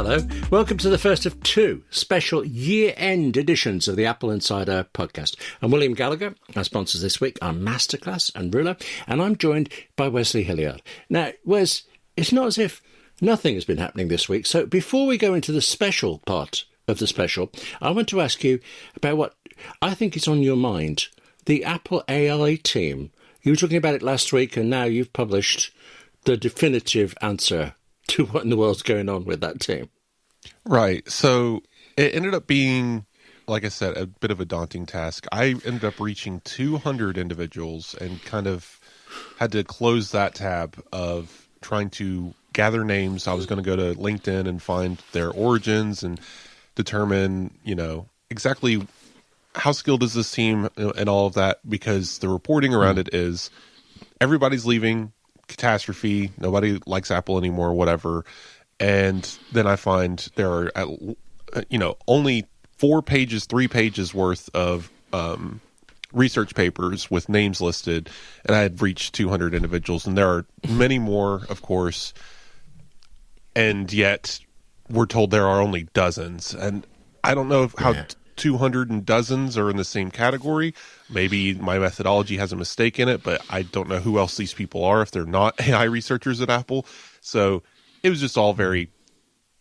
Hello. Welcome to the first of two special year-end editions of the AppleInsider Podcast. I'm William Gallagher. Our sponsors this week are Masterclass and Ruler, and I'm joined by Wes Hilliard. Now, Wes, it's not as if nothing has been happening this week, so before we go into the special part of the special, I want to ask you about what I think is on your mind. The Apple AI team. You were talking about it last week, and now you've published the definitive answer to what in the world's going on with that team. Right. So it ended up being, like I said, a bit of a daunting task. I ended up reaching 200 individuals and kind of had to close that tab of trying to gather names. I was going to go to LinkedIn and find their origins and determine, exactly how skilled is this team and all of that, because the reporting around it is everybody's leaving, catastrophe, nobody likes Apple anymore, whatever. And then I find there are, only 3 pages worth of research papers with names listed, and I had reached 200 individuals, and there are many more, of course, and yet we're told there are only dozens. And I don't know how 200 and dozens are in the same category. Maybe my methodology has a mistake in it, but I don't know who else these people are if they're not AI researchers at Apple. So it was just all very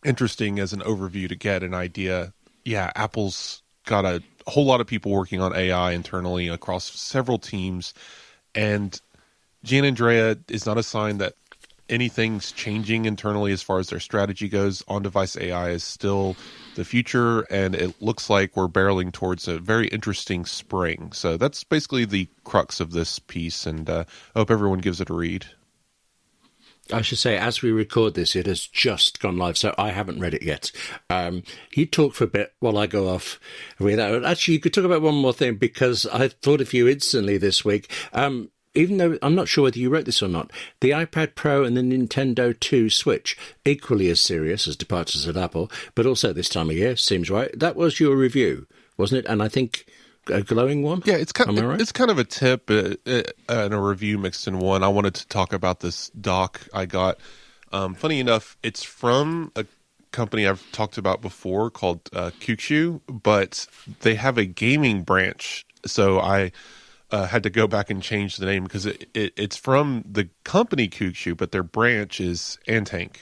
interesting as an overview to get an idea. Yeah, Apple's got a whole lot of people working on AI internally across several teams. And Gianandrea is not a sign that anything's changing internally as far as their strategy goes. On-device AI is still the future, and it looks like we're barreling towards a very interesting spring. So that's basically the crux of this piece, and I hope everyone gives it a read. I should say, as we record this, it has just gone live, so I haven't read it yet. You talk for a bit while I go off. Actually, you could talk about one more thing, because I thought of you instantly this week. Even though I'm not sure whether you wrote this or not, the iPad Pro and the Nintendo 2 Switch, equally as serious as departures at Apple, but also this time of year, seems right. That was your review, wasn't it? And I think a glowing one? Yeah, it's kind of a tip and a review mixed in one. I wanted to talk about this dock I got. Funny enough, it's from a company I've talked about before called QQ, but they have a gaming branch. So I had to go back and change the name because it's from the company QQ, but their branch is Antank.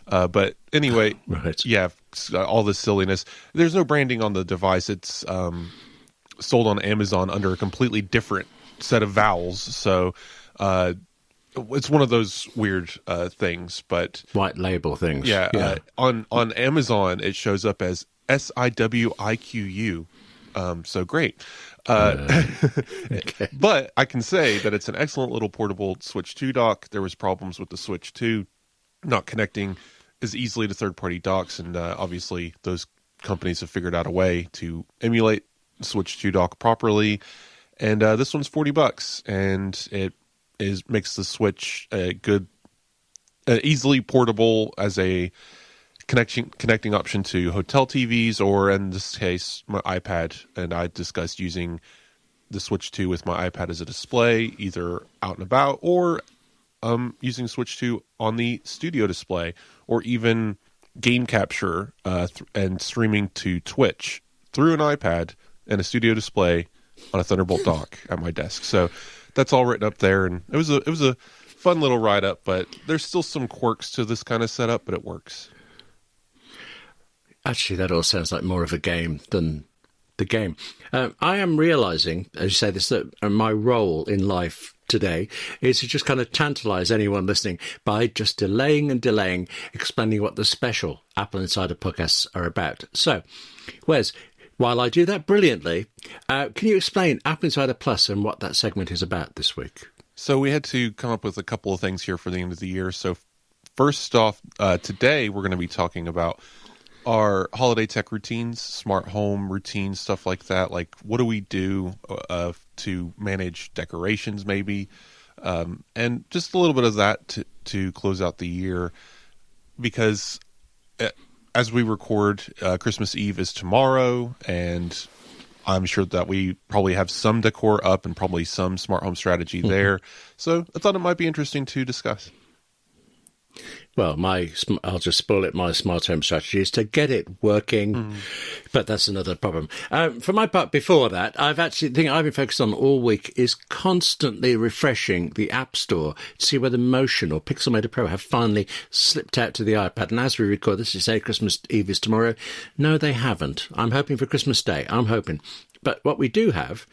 But anyway, right. Yeah, all this silliness. There's no branding on the device. It's sold on Amazon under a completely different set of vowels. So it's one of those weird things. But white label things. Yeah. On Amazon, it shows up as SIWIQU. So great. Okay. But I can say that it's an excellent little portable Switch 2 dock. There was problems with the Switch 2 not connecting as easily to third-party docks, and obviously those companies have figured out a way to emulate the Switch 2 dock properly. And this one's $40, and it makes the Switch a good, easily portable as a connecting option to hotel TVs, or in this case, my iPad. And I discussed using the Switch 2 with my iPad as a display, either out and about, or using Switch 2 on the studio display, or even game capture and streaming to Twitch through an iPad and a studio display on a Thunderbolt dock at my desk. So that's all written up there, and it was a fun little write up. But there's still some quirks to this kind of setup, but it works. Actually, that all sounds like more of a game than the game. I am realizing, as you say this, that my role in life today is to just kind of tantalize anyone listening by just delaying and delaying, explaining what the special Apple Insider podcasts are about. So, Wes, while I do that brilliantly, can you explain Apple Insider Plus and what that segment is about this week? So we had to come up with a couple of things here for the end of the year. So first off, today we're going to be talking about our holiday tech routines, smart home routines, stuff like that. Like, what do we do to manage decorations, maybe, and just a little bit of that to close out the year. Because as we record, Christmas Eve is tomorrow, and I'm sure that we probably have some decor up and probably some smart home strategy there. So I thought it might be interesting to discuss. Well, I'll just spoil it. My smart home strategy is to get it working, but that's another problem. For my part, before that, the thing I've been focused on all week is constantly refreshing the App Store to see whether Motion or Pixelmator Pro have finally slipped out to the iPad. And as we record this, you say Christmas Eve is tomorrow. No, they haven't. I'm hoping for Christmas Day. I'm hoping. But what we do have,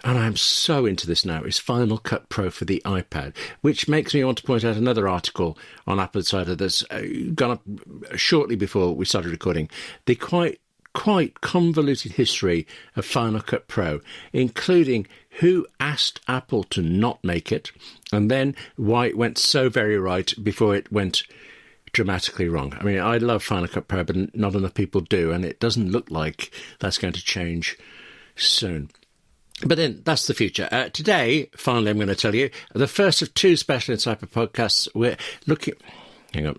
and I'm so into this now, is Final Cut Pro for the iPad, which makes me want to point out another article on AppleInsider that's gone up shortly before we started recording. The quite convoluted history of Final Cut Pro, including who asked Apple to not make it, and then why it went so very right before it went dramatically wrong. I mean, I love Final Cut Pro, but not enough people do, and it doesn't look like that's going to change soon. But then that's the future. Today, finally, I'm going to tell you the first of two special Insider podcasts. We're looking. Hang on.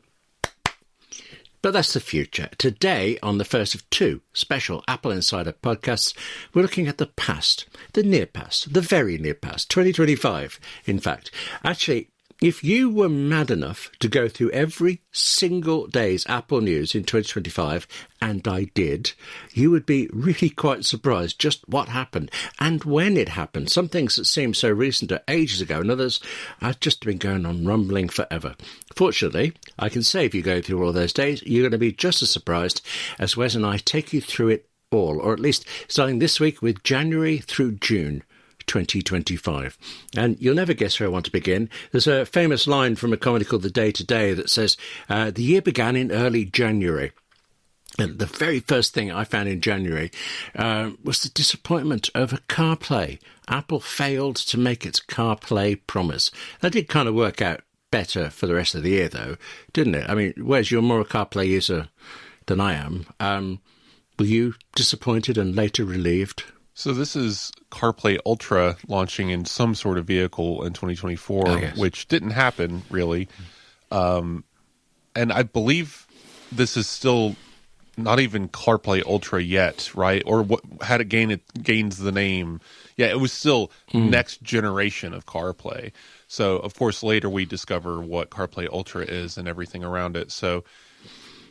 But that's the future. Today, on the first of two special Apple Insider podcasts, we're looking at the past, the near past, the very near past, 2025, in fact. Actually, if you were mad enough to go through every single day's Apple news in 2025, and I did, you would be really quite surprised just what happened and when it happened. Some things that seem so recent are ages ago, and others have just been going on rumbling forever. Fortunately, I can say if you go through all those days, you're going to be just as surprised as Wes and I take you through it all, or at least starting this week with January through June 2025. And you'll never guess where I want to begin. There's a famous line from a comedy called The Day Today that says, the year began in early January. And the very first thing I found in January was the disappointment over CarPlay. Apple failed to make its CarPlay promise. That did kind of work out better for the rest of the year, though, didn't it? I mean, Wes, you're more a CarPlay user than I am. Were you disappointed and later relieved? So this is CarPlay Ultra launching in some sort of vehicle in 2024, which didn't happen, really. And I believe this is still not even CarPlay Ultra yet, right? Or what had it gains the name. Yeah, it was still next generation of CarPlay. So, of course, later we discover what CarPlay Ultra is and everything around it. So,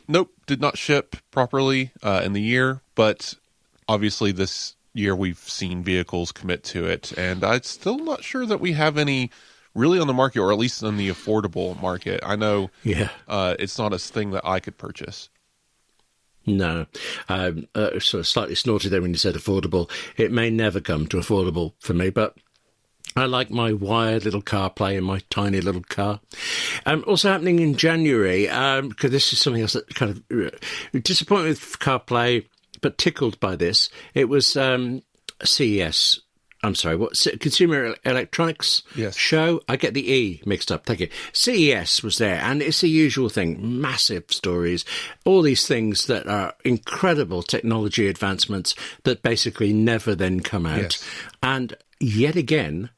nope, did not ship properly in the year, but obviously this year we've seen vehicles commit to it, and I'm still not sure that we have any really on the market, or at least on the affordable market. I know it's not a thing that I could purchase. No. Sort of slightly snorted there when you said affordable. It may never come to affordable for me, but I like my wired little CarPlay in my tiny little car. Also happening in January, because this is something else that kind of disappointed with CarPlay, but tickled by this. It was CES. I'm sorry, what? Consumer Electronics Show? I get the E mixed up. Thank you. CES was there, and it's the usual thing. Massive stories. All these things that are incredible technology advancements that basically never then come out. Yes. And yet again,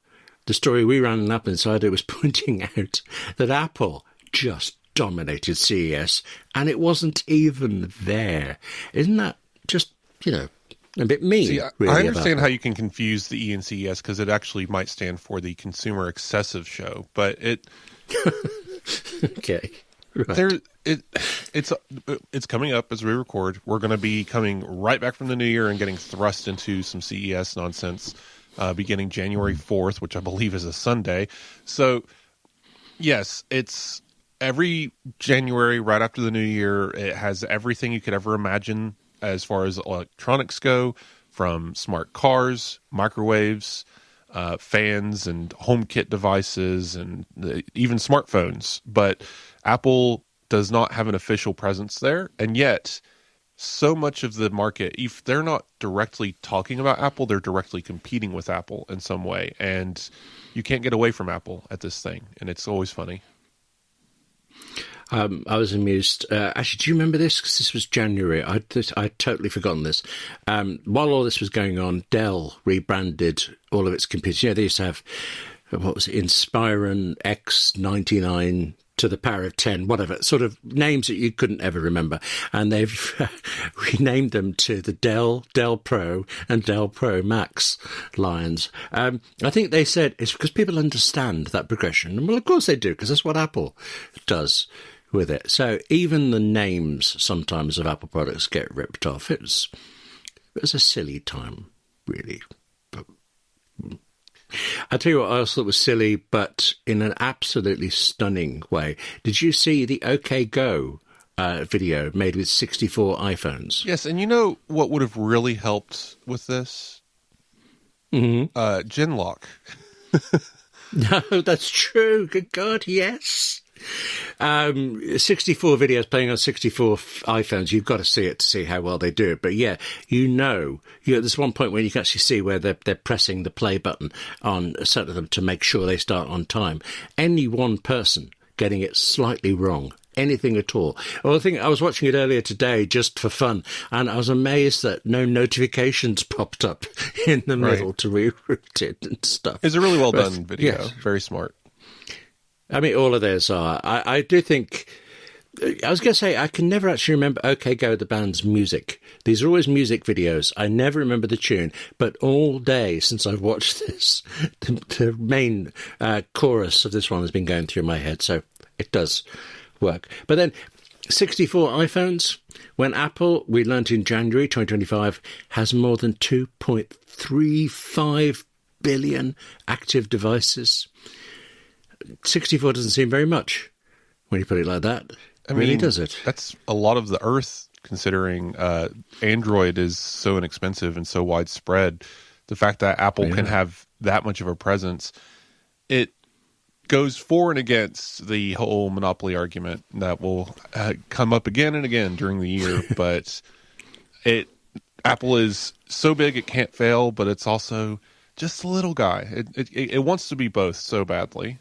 the story we ran in AppleInsider was pointing out that Apple just dominated CES, and it wasn't even there. Isn't that just, a bit mean? See, really, I understand how you can confuse the E and CES because it actually might stand for the Consumer Excessive Show, but it... Okay, right. It's coming up as we record. We're going to be coming right back from the new year and getting thrust into some CES nonsense beginning January 4th, which I believe is a Sunday. So, yes, it's every January right after the new year. It has everything you could ever imagine as far as electronics go, from smart cars, microwaves, fans, and HomeKit devices, and even smartphones. But Apple does not have an official presence there, and yet so much of the market, if they're not directly talking about Apple, they're directly competing with Apple in some way, and you can't get away from Apple at this thing, and it's always funny. I was amused. Actually, do you remember this? Because this was January. I'd totally forgotten this. While all this was going on, Dell rebranded all of its computers. They used to have, what was it, Inspiron X99 to the power of 10, whatever, sort of names that you couldn't ever remember. And they've renamed them to the Dell Pro and Dell Pro Max lines. I think they said it's because people understand that progression. And well, of course they do, because that's what Apple does with it. So even the names sometimes of Apple products get ripped off. It was a silly time, really. I'll tell you what else that was silly, but in an absolutely stunning way. Did you see the OK Go video made with 64 iPhones? Yes, and you know what would have really helped with this? Mm-hmm. Genlock. No, that's true. Good God, yes. 64 videos playing on 64 iPhones. You've got to see it to see how well they do it. But yeah, there's one point where you can actually see where they're pressing the play button on a set of them to make sure they start on time. Any one person getting it slightly wrong, anything at all. Well, I was watching it earlier today just for fun, and I was amazed that no notifications popped up in the middle to reroute it and stuff. It's a really well done video. Yes. Very smart. I mean, all of those are. I do think... I was going to say, I can never actually remember OK Go, the band's music. These are always music videos. I never remember the tune, but all day since I've watched this, the main chorus of this one has been going through my head, so it does work. But then, 64 iPhones, when Apple, we learnt in January 2025, has more than 2.35 billion active devices. 64 doesn't seem very much when you put it like that. Really, does it? That's a lot of the Earth, considering Android is so inexpensive and so widespread. The fact that Apple can have that much of a presence, it goes for and against the whole monopoly argument that will come up again and again during the year. But Apple is so big it can't fail, but it's also just a little guy. It wants to be both so badly.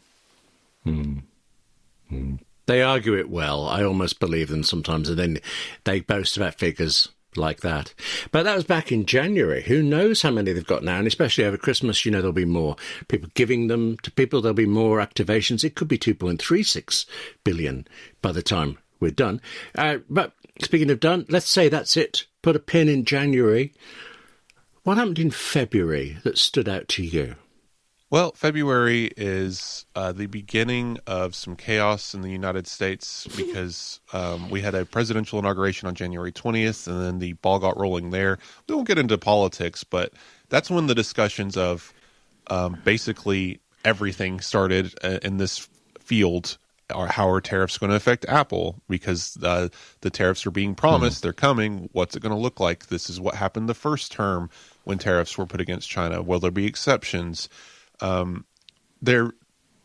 They argue it well. I almost believe them sometimes, and then they boast about figures like that. But that was back in January. Who knows how many they've got now? And especially over Christmas, there'll be more people giving them to people. There'll be more activations. It could be 2.36 billion by the time we're done. But speaking of done, let's say that's it. Put a pin in January. What happened in February that stood out to you? Well, February is the beginning of some chaos in the United States because we had a presidential inauguration on January 20th, and then the ball got rolling there. We won't get into politics, but that's when the discussions of basically everything started in this field. How are tariffs going to affect Apple? Because the tariffs are being promised, they're coming. What's it going to look like? This is what happened the first term when tariffs were put against China. Will there be exceptions? There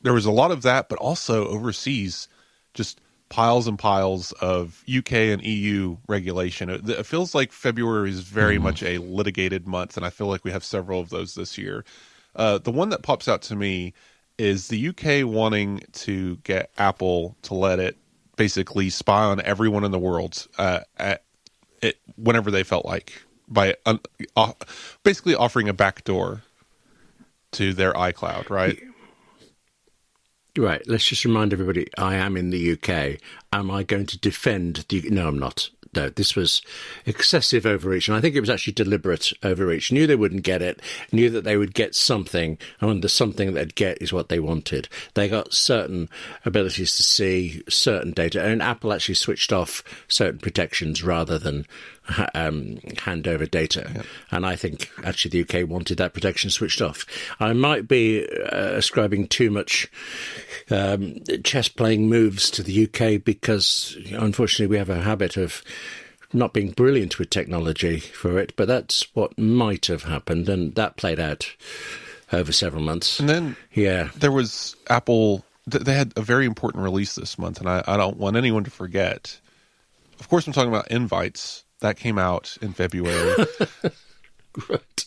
was a lot of that, but also overseas, just piles and piles of UK and EU regulation. It feels like February is very much a litigated month, and I feel like we have several of those this year. The one that pops out to me is the UK wanting to get Apple to let it basically spy on everyone in the world whenever they felt like, by basically offering a backdoor to their iCloud, right? Right. Let's just remind everybody, I am in the UK. Am I going to defend the... No, I'm not. No, this was excessive overreach, and I think it was actually deliberate overreach. Knew they wouldn't get it, knew that they would get something, and the something they'd get is what they wanted. They got certain abilities to see certain data, and Apple actually switched off certain protections rather than hand over data. Yep. And I think actually the UK wanted that protection switched off. I might be ascribing too much chess playing moves to the UK because unfortunately we have a habit of not being brilliant with technology for it, but that's what might have happened, and that played out over several months. And then there was Apple, they had a very important release this month, and I don't want anyone to forget. Of course, I'm talking about invites. That came out in February. Right.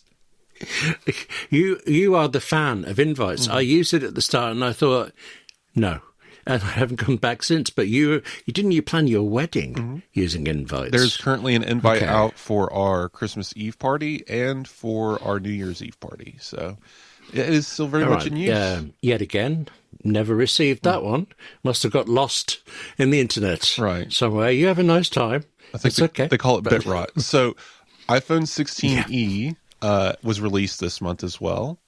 You are the fan of invites. I used it at the start, and I thought, no. And I haven't come back since. But you plan your wedding using invites? There's currently an invite out for our Christmas Eve party and for our New Year's Eve party. So it is still very much in use. Yet again, Never received that one. Must have got lost in the internet. Right. Somewhere. You have a nice time. I think okay. They call it bit rot. So iPhone 16e was released this month as well.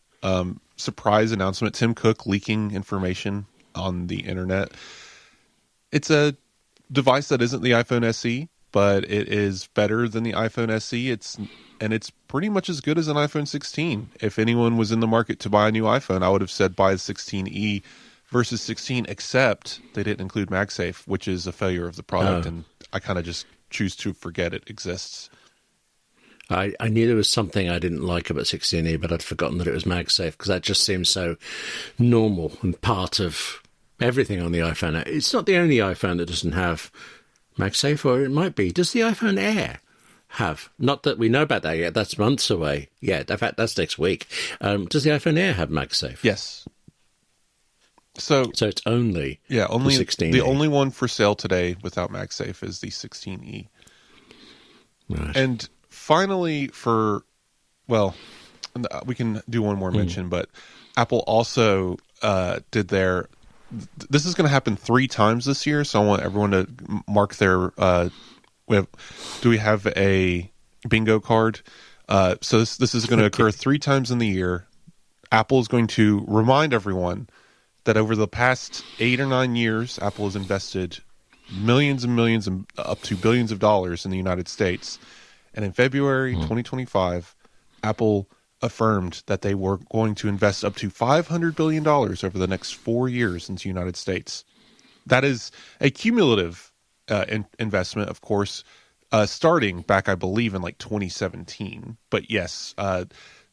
Surprise announcement. Tim Cook leaking information on the internet. It's a device that isn't the iPhone SE, but it is better than the iPhone SE. It's pretty much as good as an iPhone 16. If anyone was in the market to buy a new iPhone, I would have said buy the 16e versus 16, except they didn't include MagSafe, which is a failure of the product, and I kind of just choose to forget it exists. I knew there was something I didn't like about 16e, but I'd forgotten that it was MagSafe, because that just seems so normal and part of everything on the iPhone. It's not the only iPhone that doesn't have MagSafe, or it might be. Does the iPhone Air have? Not that we know about that yet. That's months away. Yeah, in fact, that's next week. Does the iPhone Air have MagSafe? Yes. So it's only the 16e. The only one for sale today without MagSafe is the 16e. Right. And finally, we can do one more mention, but Apple also did their. This is going to happen 3 times this year, so I want everyone to mark their. Do we have a bingo card? So this is going to occur 3 times in the year. Apple is going to remind everyone that over the past 8 or 9 years, Apple has invested millions and millions and up to billions of dollars in the United States. And in February 2025, Apple affirmed that they were going to invest up to $500 billion over the next 4 years into the United States. That is a cumulative investment, of course, starting back, I believe, in like 2017. But yes,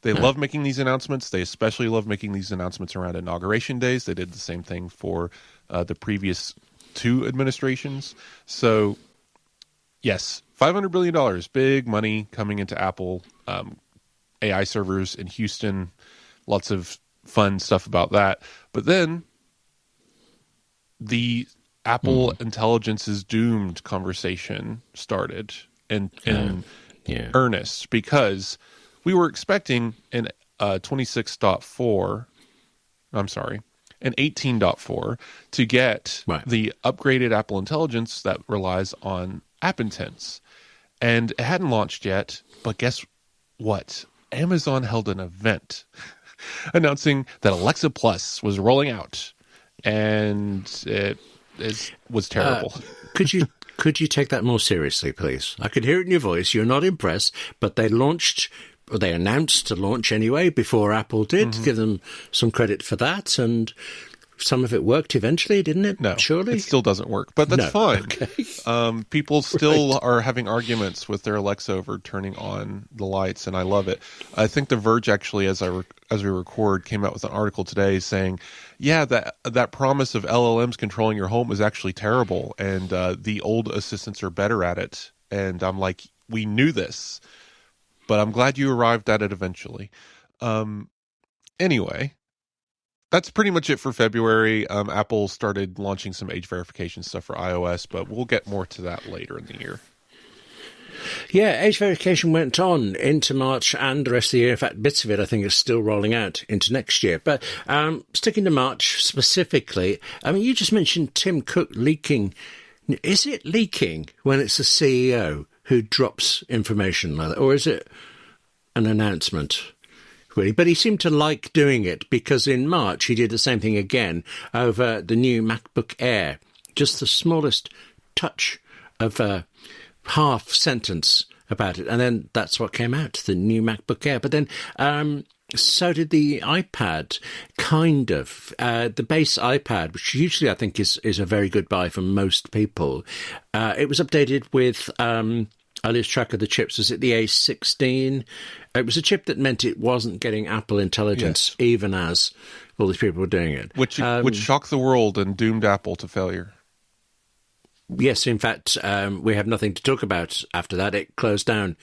they love making these announcements. They especially love making these announcements around inauguration days. They did the same thing for the previous 2 administrations. So, yes, $500 billion, big money coming into Apple. AI servers in Houston, lots of fun stuff about that. But then the Apple Intelligence is doomed conversation started in earnest, because we were expecting an 26.4, I'm sorry, an 18.4 to get the upgraded Apple Intelligence that relies on App Intents. And it hadn't launched yet, but guess what? Amazon held an event announcing that Alexa Plus was rolling out, and it was terrible. Could you take that more seriously, please? I could hear it in your voice. You're not impressed, but they announced to launch anyway before Apple did. Give them some credit for that, and some of it worked eventually, didn't it? No, surely it still doesn't work, but that's fine. Okay. People still are having arguments with their Alexa over turning on the lights, and I love it. I think The Verge actually, as we record, came out with an article today saying, yeah, that promise of LLMs controlling your home is actually terrible, and the old assistants are better at it. And I'm like, we knew this, but I'm glad you arrived at it eventually. Anyway. That's pretty much it for February. Apple started launching some age verification stuff for iOS, but we'll get more to that later in the year. Yeah, age verification went on into March and the rest of the year. In fact, bits of it, I think, is still rolling out into next year. But sticking to March specifically, I mean, you just mentioned Tim Cook leaking. Is it leaking when it's the CEO who drops information like that, or is it an announcement? Really, but he seemed to like doing it, because in March he did the same thing again over the new MacBook Air. Just the smallest touch of a half sentence about it, and then that's what came out, the new MacBook Air. But then so did the iPad, kind of. The base iPad, which usually I think is a very good buy for most people. It was updated with... I lose track of the chips. Was it the A16? It was a chip that meant it wasn't getting Apple Intelligence, even as all these people were doing it. Which shocked the world and doomed Apple to failure. Yes, in fact, we have nothing to talk about after that. It closed down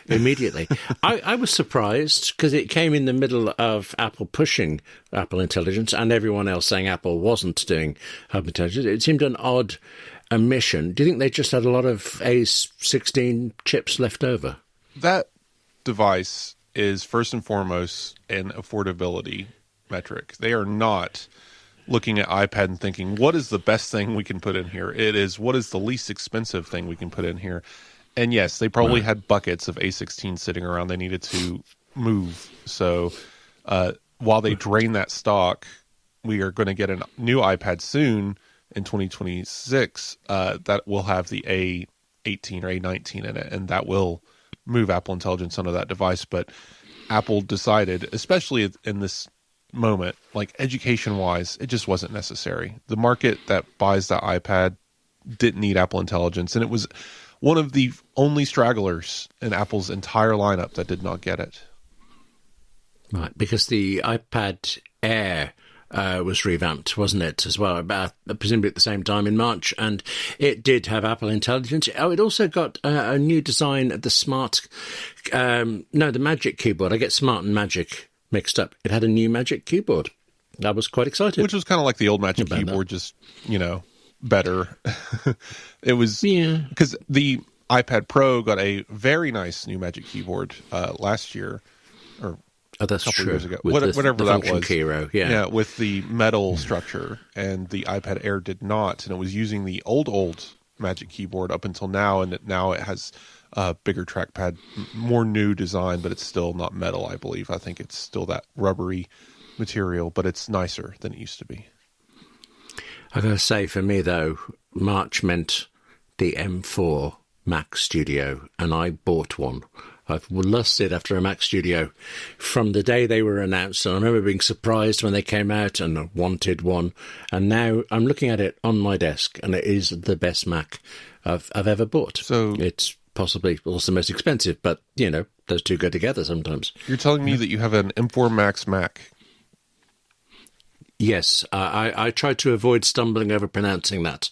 immediately. I was surprised, because it came in the middle of Apple pushing Apple Intelligence and everyone else saying Apple wasn't doing Apple Intelligence. It seemed an odd omission. Do you think they just had a lot of A16 chips left over? That device is first and foremost an affordability metric. They are not looking at iPad and thinking, what is the best thing we can put in here? It is, what is the least expensive thing we can put in here? And yes, they probably had buckets of A16 sitting around they needed to move. So while they drain that stock, we are going to get a new iPad soon in 2026 that will have the A18 or A19 in it, and that will move Apple Intelligence onto that device. But Apple decided, especially in this moment, like education-wise, it just wasn't necessary. The market that buys that iPad didn't need Apple Intelligence, and it was one of the only stragglers in Apple's entire lineup that did not get it. Right, because the iPad Air was revamped, wasn't it, as well, about presumably at the same time in March, and it did have Apple Intelligence. Oh, it also got a new design of the the Magic Keyboard. I get Smart and Magic mixed up. It had a new Magic Keyboard. I was quite excited. Which was kind of like the old Magic Keyboard, just, better. It was, because the iPad Pro got a very nice new Magic Keyboard last year, or that's a couple true. years ago, With whatever the that was. Hero, yeah, with the metal structure, and the iPad Air did not, and it was using the old Magic Keyboard up until now, and now it has a bigger trackpad, more new design, but it's still not metal, I believe. I think it's still that rubbery material, but it's nicer than it used to be. I gotta say, for me though, March meant the M4 Mac Studio, and I bought one. I've lusted after a Mac Studio from the day they were announced, and I remember being surprised when they came out and I wanted one, and now I'm looking at it on my desk, and it is the best Mac I've ever bought. So it's possibly also the most expensive, but, those two go together sometimes. You're telling me that you have an M4 Max Mac? Yes, I tried to avoid stumbling over pronouncing that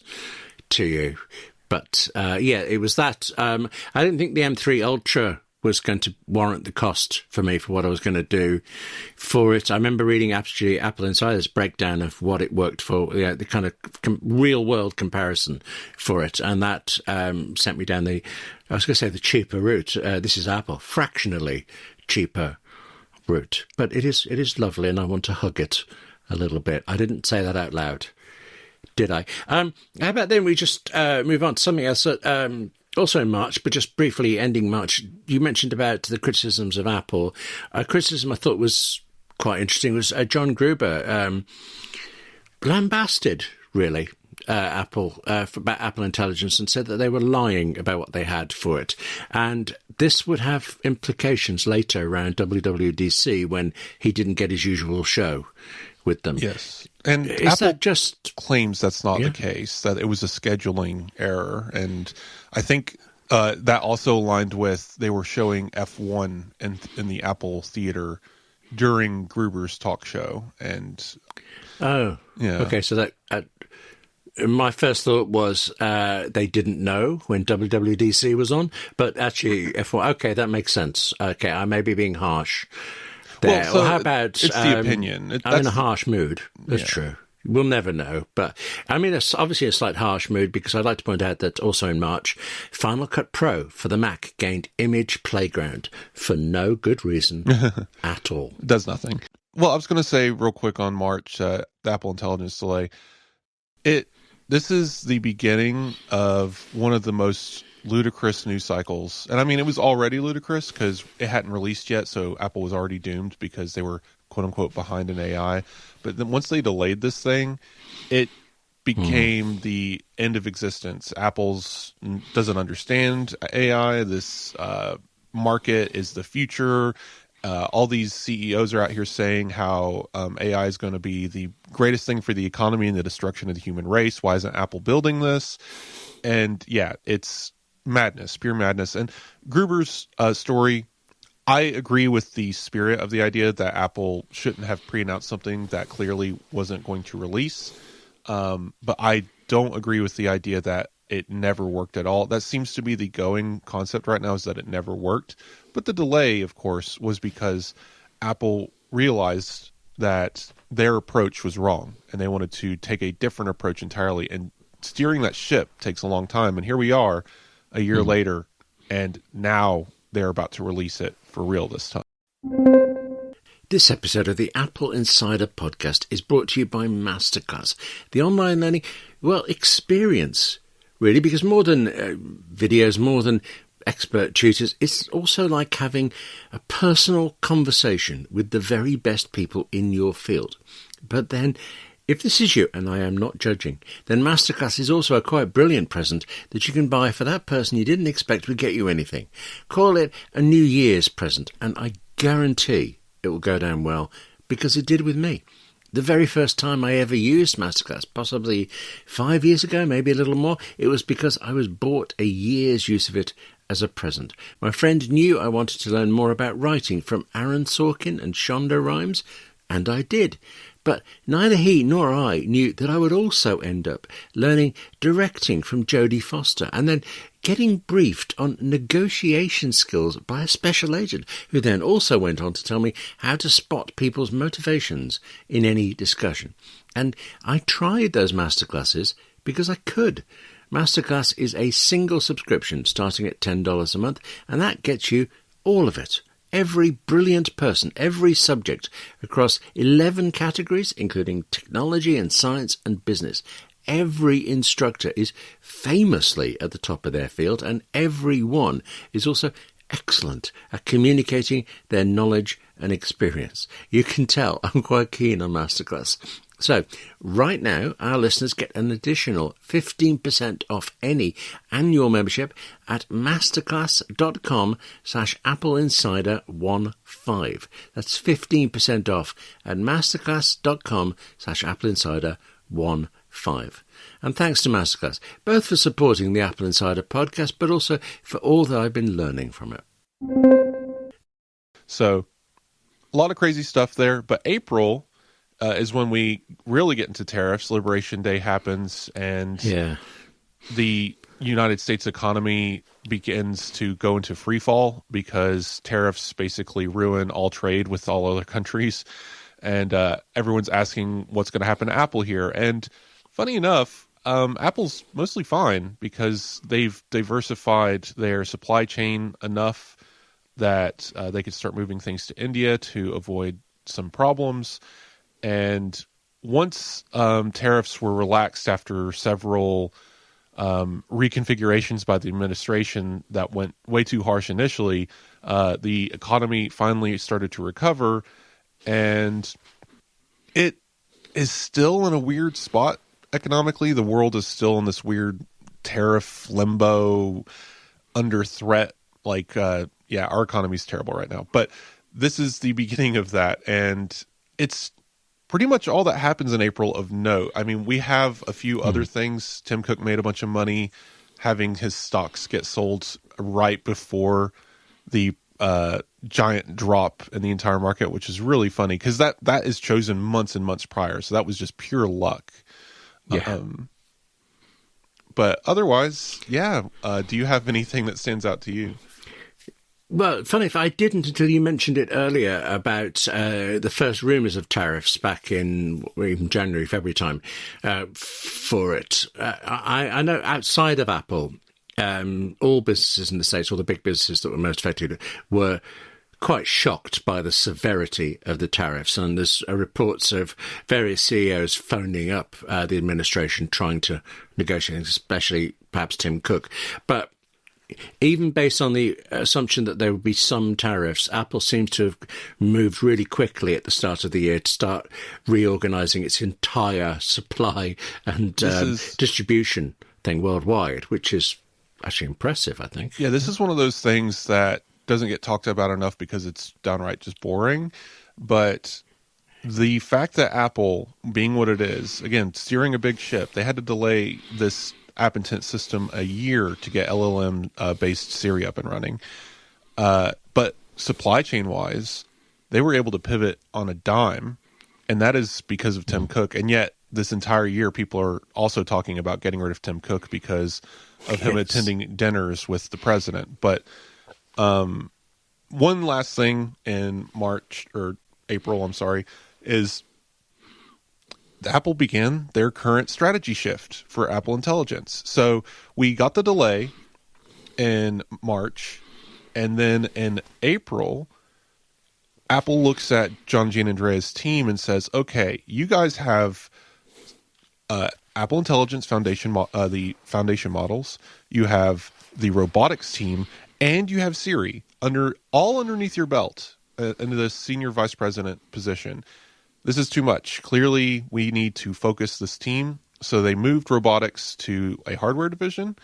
to you. But, it was that. I didn't think the M3 Ultra was going to warrant the cost for me for what I was going to do for it. I remember reading actually Apple Insider's breakdown of what it worked for, the kind of real-world comparison for it, and that sent me down the cheaper route. This is Apple, fractionally cheaper route. But it is lovely, and I want to hug it a little bit. I didn't say that out loud, did I? How about then we just move on to something else that also in March, but just briefly ending March. You mentioned about the criticisms of Apple. A criticism I thought was quite interesting was John Gruber lambasted, really, Apple about Apple Intelligence, and said that they were lying about what they had for it. And this would have implications later around WWDC when he didn't get his usual show with them. Yes. And Is Apple just claims that's not the case, that it was a scheduling error. And I think that also aligned with, they were showing F1 in the Apple Theater during Gruber's talk show. And okay, so that my first thought was they didn't know when WWDC was on, but actually F1, okay, that makes sense. Okay, I may be being harsh there. Well, so how about it's the opinion. I'm in a harsh mood. That's true. We'll never know. But I mean, it's obviously a slight harsh mood, because I'd like to point out that also in March, Final Cut Pro for the Mac gained Image Playground for no good reason at all. It does nothing. Well, I was going to say real quick on March, the Apple Intelligence delay. This is the beginning of one of the most ludicrous news cycles. And I mean, it was already ludicrous because it hadn't released yet, so Apple was already doomed because they were, quote unquote, behind in AI. But then once they delayed this thing, it became the end of existence. Apple's doesn't understand AI. This market is the future. All these CEOs are out here saying how AI is going to be the greatest thing for the economy and the destruction of the human race. Why isn't Apple building this? And yeah, it's madness, pure madness. And Gruber's story, I agree with the spirit of the idea that Apple shouldn't have pre-announced something that clearly wasn't going to release. But I don't agree with the idea that it never worked at all. That seems to be the going concept right now, is that it never worked. But the delay, of course, was because Apple realized that their approach was wrong, and they wanted to take a different approach entirely. And steering that ship takes a long time. And here we are a year later, and now they're about to release it for real this time. This episode of the AppleInsider Podcast is brought to you by Masterclass, the online learning, experience, really, because more than videos, more than expert tutors, it's also like having a personal conversation with the very best people in your field. But then, if this is you, and I am not judging, then Masterclass is also a quite brilliant present that you can buy for that person you didn't expect would get you anything. Call it a New Year's present, and I guarantee it will go down well, because it did with me. The very first time I ever used Masterclass, possibly 5 years ago, maybe a little more, it was because I was bought a year's use of it as a present. My friend knew I wanted to learn more about writing from Aaron Sorkin and Shonda Rhimes, and I did. But neither he nor I knew that I would also end up learning directing from Jodie Foster and then getting briefed on negotiation skills by a special agent who then also went on to tell me how to spot people's motivations in any discussion. And I tried those masterclasses because I could. Masterclass is a single subscription starting at $10 a month, and that gets you all of it. Every brilliant person, every subject, across 11 categories, including technology and science and business. Every instructor is famously at the top of their field, and every one is also excellent at communicating their knowledge and experience. You can tell I'm quite keen on Masterclass. So, right now, our listeners get an additional 15% off any annual membership at masterclass.com/AppleInsider15. That's 15% off at masterclass.com/AppleInsider15. And thanks to Masterclass, both for supporting the Apple Insider podcast, but also for all that I've been learning from it. So, a lot of crazy stuff there, but April is when we really get into tariffs. Liberation Day happens, and the United States economy begins to go into free fall because tariffs basically ruin all trade with all other countries. And everyone's asking what's going to happen to Apple here. And funny enough, Apple's mostly fine because they've diversified their supply chain enough that they could start moving things to India to avoid some problems. And once tariffs were relaxed after several reconfigurations by the administration that went way too harsh initially, the economy finally started to recover, and it is still in a weird spot economically. The world is still in this weird tariff limbo, under threat. Our economy is terrible right now. But this is the beginning of that, and it's pretty much all that happens in April of note. I mean, we have a few other things. Tim Cook made a bunch of money having his stocks get sold right before the giant drop in the entire market, which is really funny because that is chosen months and months prior. So that was just pure luck. Yeah. But otherwise, do you have anything that stands out to you? Well, funny if I didn't until you mentioned it earlier about the first rumours of tariffs back in even January, February time for it. I know outside of Apple, all businesses in the States, all the big businesses that were most affected, were quite shocked by the severity of the tariffs. And there's reports of various CEOs phoning up the administration trying to negotiate, especially perhaps Tim Cook. But even based on the assumption that there would be some tariffs, Apple seems to have moved really quickly at the start of the year to start reorganizing its entire supply and distribution thing worldwide, which is actually impressive, I think. Yeah, this is one of those things that doesn't get talked about enough because it's downright just boring. But the fact that Apple, being what it is, again, steering a big ship, they had to delay this App Intent system a year to get LLM-based Siri up and running. But supply chain-wise, they were able to pivot on a dime, and that is because of Tim Cook. And yet, this entire year, people are also talking about getting rid of Tim Cook because of him attending dinners with the president. But one last thing in April, is Apple began their current strategy shift for Apple Intelligence. So we got the delay in March, and then in April, Apple looks at John Gianandrea's team and says, okay, you guys have Apple Intelligence Foundation, the foundation models, you have the robotics team, and you have Siri underneath your belt into the senior vice president position. This is too much. Clearly, we need to focus this team. So they moved robotics to a hardware division,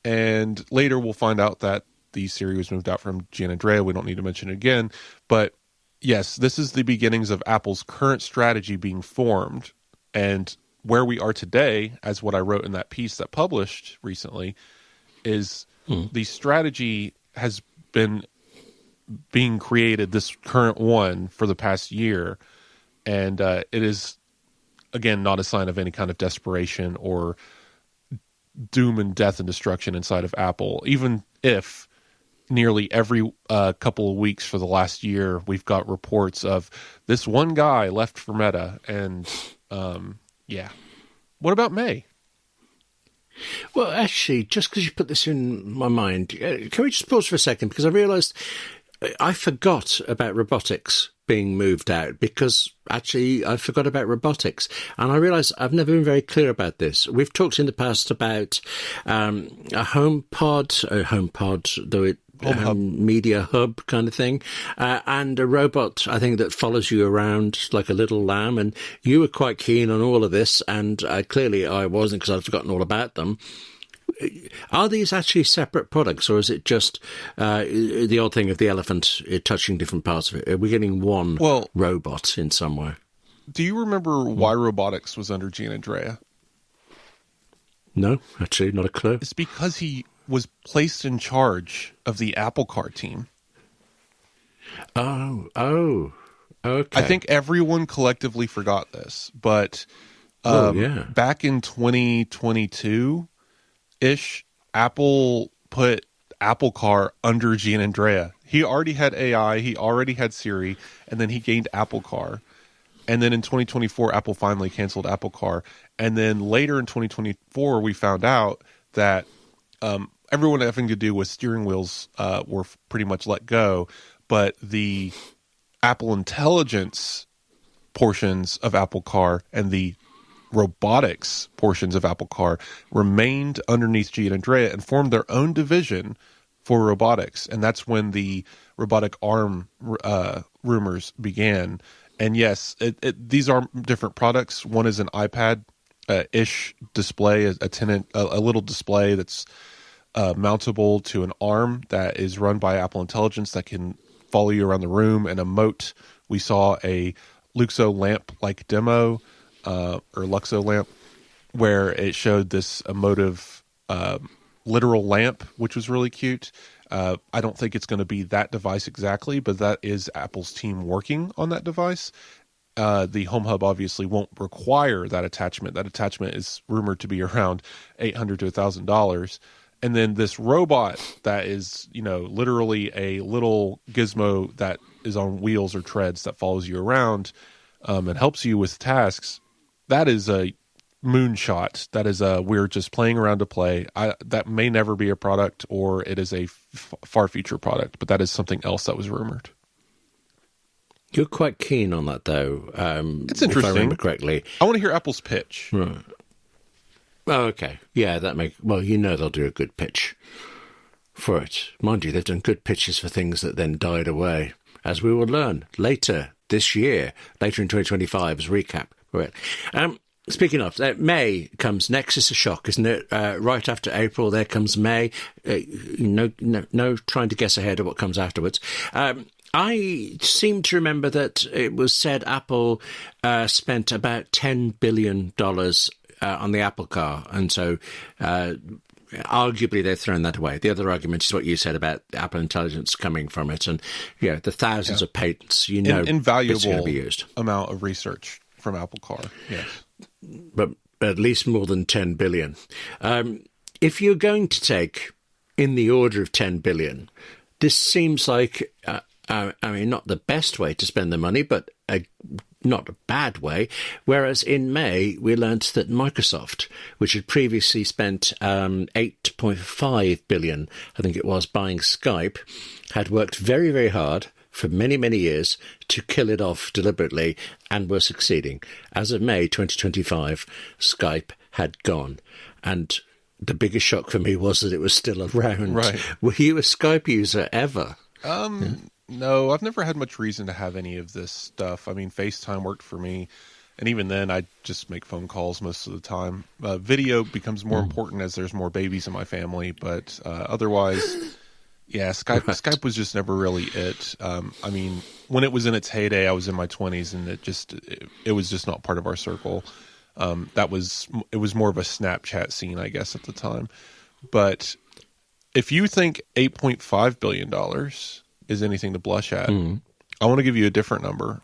and later we'll find out that the Siri was moved out from Gianandrea. We don't need to mention it again. But yes, this is the beginnings of Apple's current strategy being formed, and where we are today, as what I wrote in that piece that published recently, is the strategy has been being created, this current one, for the past year. And it is, again, not a sign of any kind of desperation or doom and death and destruction inside of Apple, even if nearly every couple of weeks for the last year, we've got reports of this one guy left for Meta. And yeah. What about May? Well, actually, just because you put this in my mind, can we just pause for a second? Because I realised I forgot about robotics being moved out, because actually I forgot about robotics. And I realised I've never been very clear about this. We've talked in the past about a HomePod, though it media hub kind of thing, and a robot, I think, that follows you around like a little lamb. And you were quite keen on all of this, and clearly I wasn't, because I'd forgotten all about them. Are these actually separate products, or is it just the odd thing of the elephant touching different parts of it? Are we getting one robot in some way? Do you remember why robotics was under Gianandrea? No, actually, not a clue. It's because he was placed in charge of the Apple Car team. Oh, okay. I think everyone collectively forgot this, but back in 2022-ish, Apple put Apple Car under Gianandrea. He already had AI, he already had Siri, and then he gained Apple Car. And then in 2024, Apple finally canceled Apple Car. And then later in 2024, we found out that everyone having to do with steering wheels were pretty much let go, but the Apple Intelligence portions of Apple Car and the robotics portions of Apple Car remained underneath Gianandrea and formed their own division for robotics. And that's when the robotic arm rumors began. And yes, these are different products. One is an iPad-ish display, a little display that's mountable to an arm that is run by Apple Intelligence that can follow you around the room. And a moat, we saw a Luxo lamp-like demo, or Luxo lamp, where it showed this emotive literal lamp, which was really cute. I don't think it's going to be that device exactly, but that is Apple's team working on that device. The Home Hub obviously won't require that attachment. That attachment is rumored to be around $800 to $1,000. And then this robot that is, literally a little gizmo that is on wheels or treads that follows you around and helps you with tasks. That is a moonshot. That is we're just playing around to play. That may never be a product, or it is a far future product, but that is something else that was rumored. You're quite keen on that, though. It's interesting. If I remember correctly. I want to hear Apple's pitch. Right. Oh, okay. Yeah, they'll do a good pitch for it. Mind you, they've done good pitches for things that then died away, as we will learn later this year, later in 2025 as recap. Right. Speaking of, May comes next. It's a shock, isn't it? Right after April, there comes May. No trying to guess ahead of what comes afterwards. I seem to remember that it was said Apple spent about $10 billion on the Apple Car, and so arguably they've thrown that away. The other argument is what you said about Apple Intelligence coming from it, and the thousands of patents. Invaluable it's going to be used. Amount of research from Apple Car. Yes. But at least more than 10 billion. If you're going to take in the order of 10 billion, this seems like, not the best way to spend the money, but not a bad way. Whereas in May, we learnt that Microsoft, which had previously spent $8.5 billion, I think it was, buying Skype, had worked very, very hard, for many, many years to kill it off deliberately, and were succeeding. As of May 2025, Skype had gone. And the biggest shock for me was that it was still around. Right. Were you a Skype user ever? No, I've never had much reason to have any of this stuff. I mean, FaceTime worked for me. And even then, I just make phone calls most of the time. Video becomes more important as there's more babies in my family. But otherwise, yeah, Skype was just never really it. I mean, when it was in its heyday, I was in my 20s, and it was just not part of our circle. It was more of a Snapchat scene, I guess, at the time. But if you think $8.5 billion is anything to blush at, I want to give you a different number.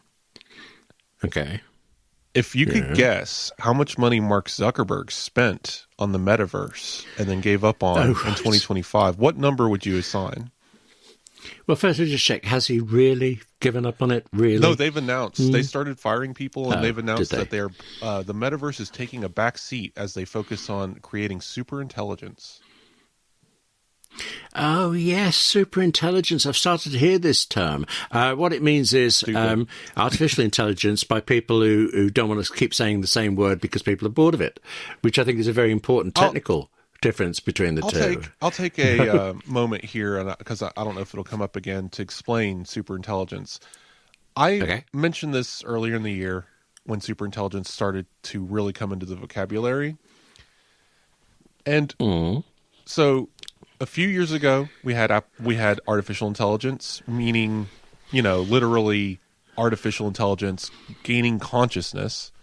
Okay. If you could guess how much money Mark Zuckerberg spent on the metaverse and then gave up on in 2025, what number would you assign? Well, first, let's just check. Has he really given up on it? Really? No, they've announced. They started firing people, and they've announced did they? that the metaverse is taking a back seat as they focus on creating super intelligence. Oh, yes, superintelligence. I've started to hear this term. What it means is artificial intelligence by people who don't want to keep saying the same word because people are bored of it, which I think is a very important technical difference between the two. I'll take a moment here, because I don't know if it'll come up again, to explain superintelligence. I mentioned this earlier in the year when superintelligence started to really come into the vocabulary. And so a few years ago, we had artificial intelligence, meaning, literally artificial intelligence gaining consciousness.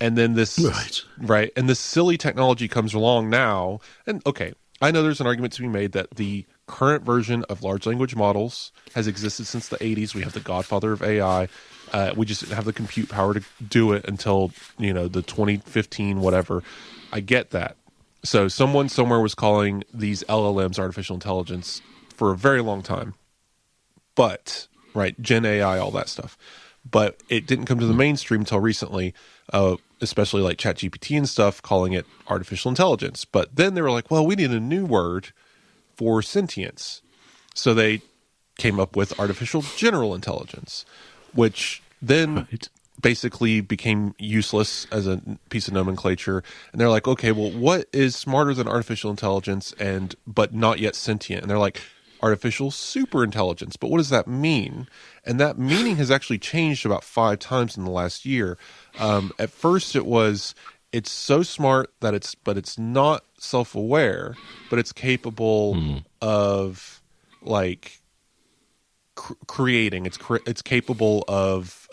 And then this and this silly technology comes along now. And okay, I know there's an argument to be made that the current version of large language models has existed since the 80s. We have the godfather of AI. We just didn't have the compute power to do it until, the 2015, whatever. I get that. So someone somewhere was calling these LLMs artificial intelligence for a very long time. But, Gen AI, all that stuff. But it didn't come to the mainstream until recently, especially like ChatGPT and stuff, calling it artificial intelligence. But then they were like, well, we need a new word for sentience. So they came up with artificial general intelligence, which then basically became useless as a piece of nomenclature. And they're like, okay, well, what is smarter than artificial intelligence but not yet sentient? And they're like, artificial superintelligence. But what does that mean? And that meaning has actually changed about 5 times in the last year. At first it's so smart that it's not self-aware, but it's capable of creating. It's capable of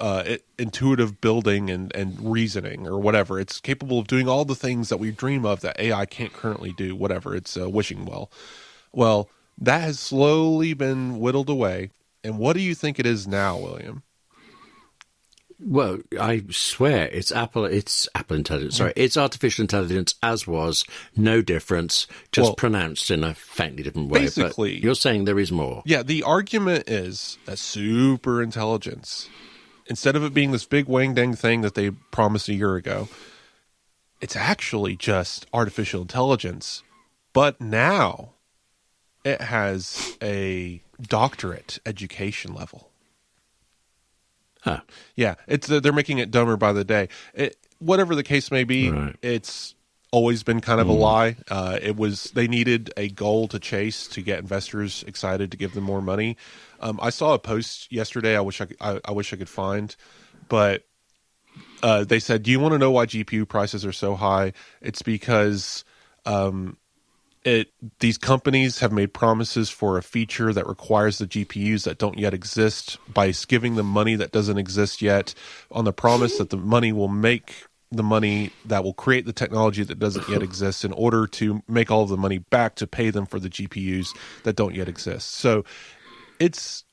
intuitive building and reasoning or whatever. It's capable of doing all the things that we dream of that AI can't currently do, whatever. It's wishing well. Well, that has slowly been whittled away. And what do you think it is now, William? Well, I swear it's Apple Intelligence. Sorry, it's artificial intelligence, as was, no difference, just pronounced in a faintly different way. Basically, but you're saying there is more. Yeah, the argument is that super intelligence, instead of it being this big wang-dang thing that they promised a year ago, it's actually just artificial intelligence. But now it has a doctorate education level. Huh. Yeah, they're making it dumber by the day. Whatever the case may be, it's always been kind of a lie. They needed a goal to chase to get investors excited to give them more money. I saw a post yesterday. I wish I could find, but they said, "Do you want to know why GPU prices are so high? It's because these companies have made promises for a feature that requires the GPUs that don't yet exist by giving them money that doesn't exist yet, on the promise that the money will make the money that will create the technology that doesn't yet exist in order to make all of the money back to pay them for the GPUs that don't yet exist." So it's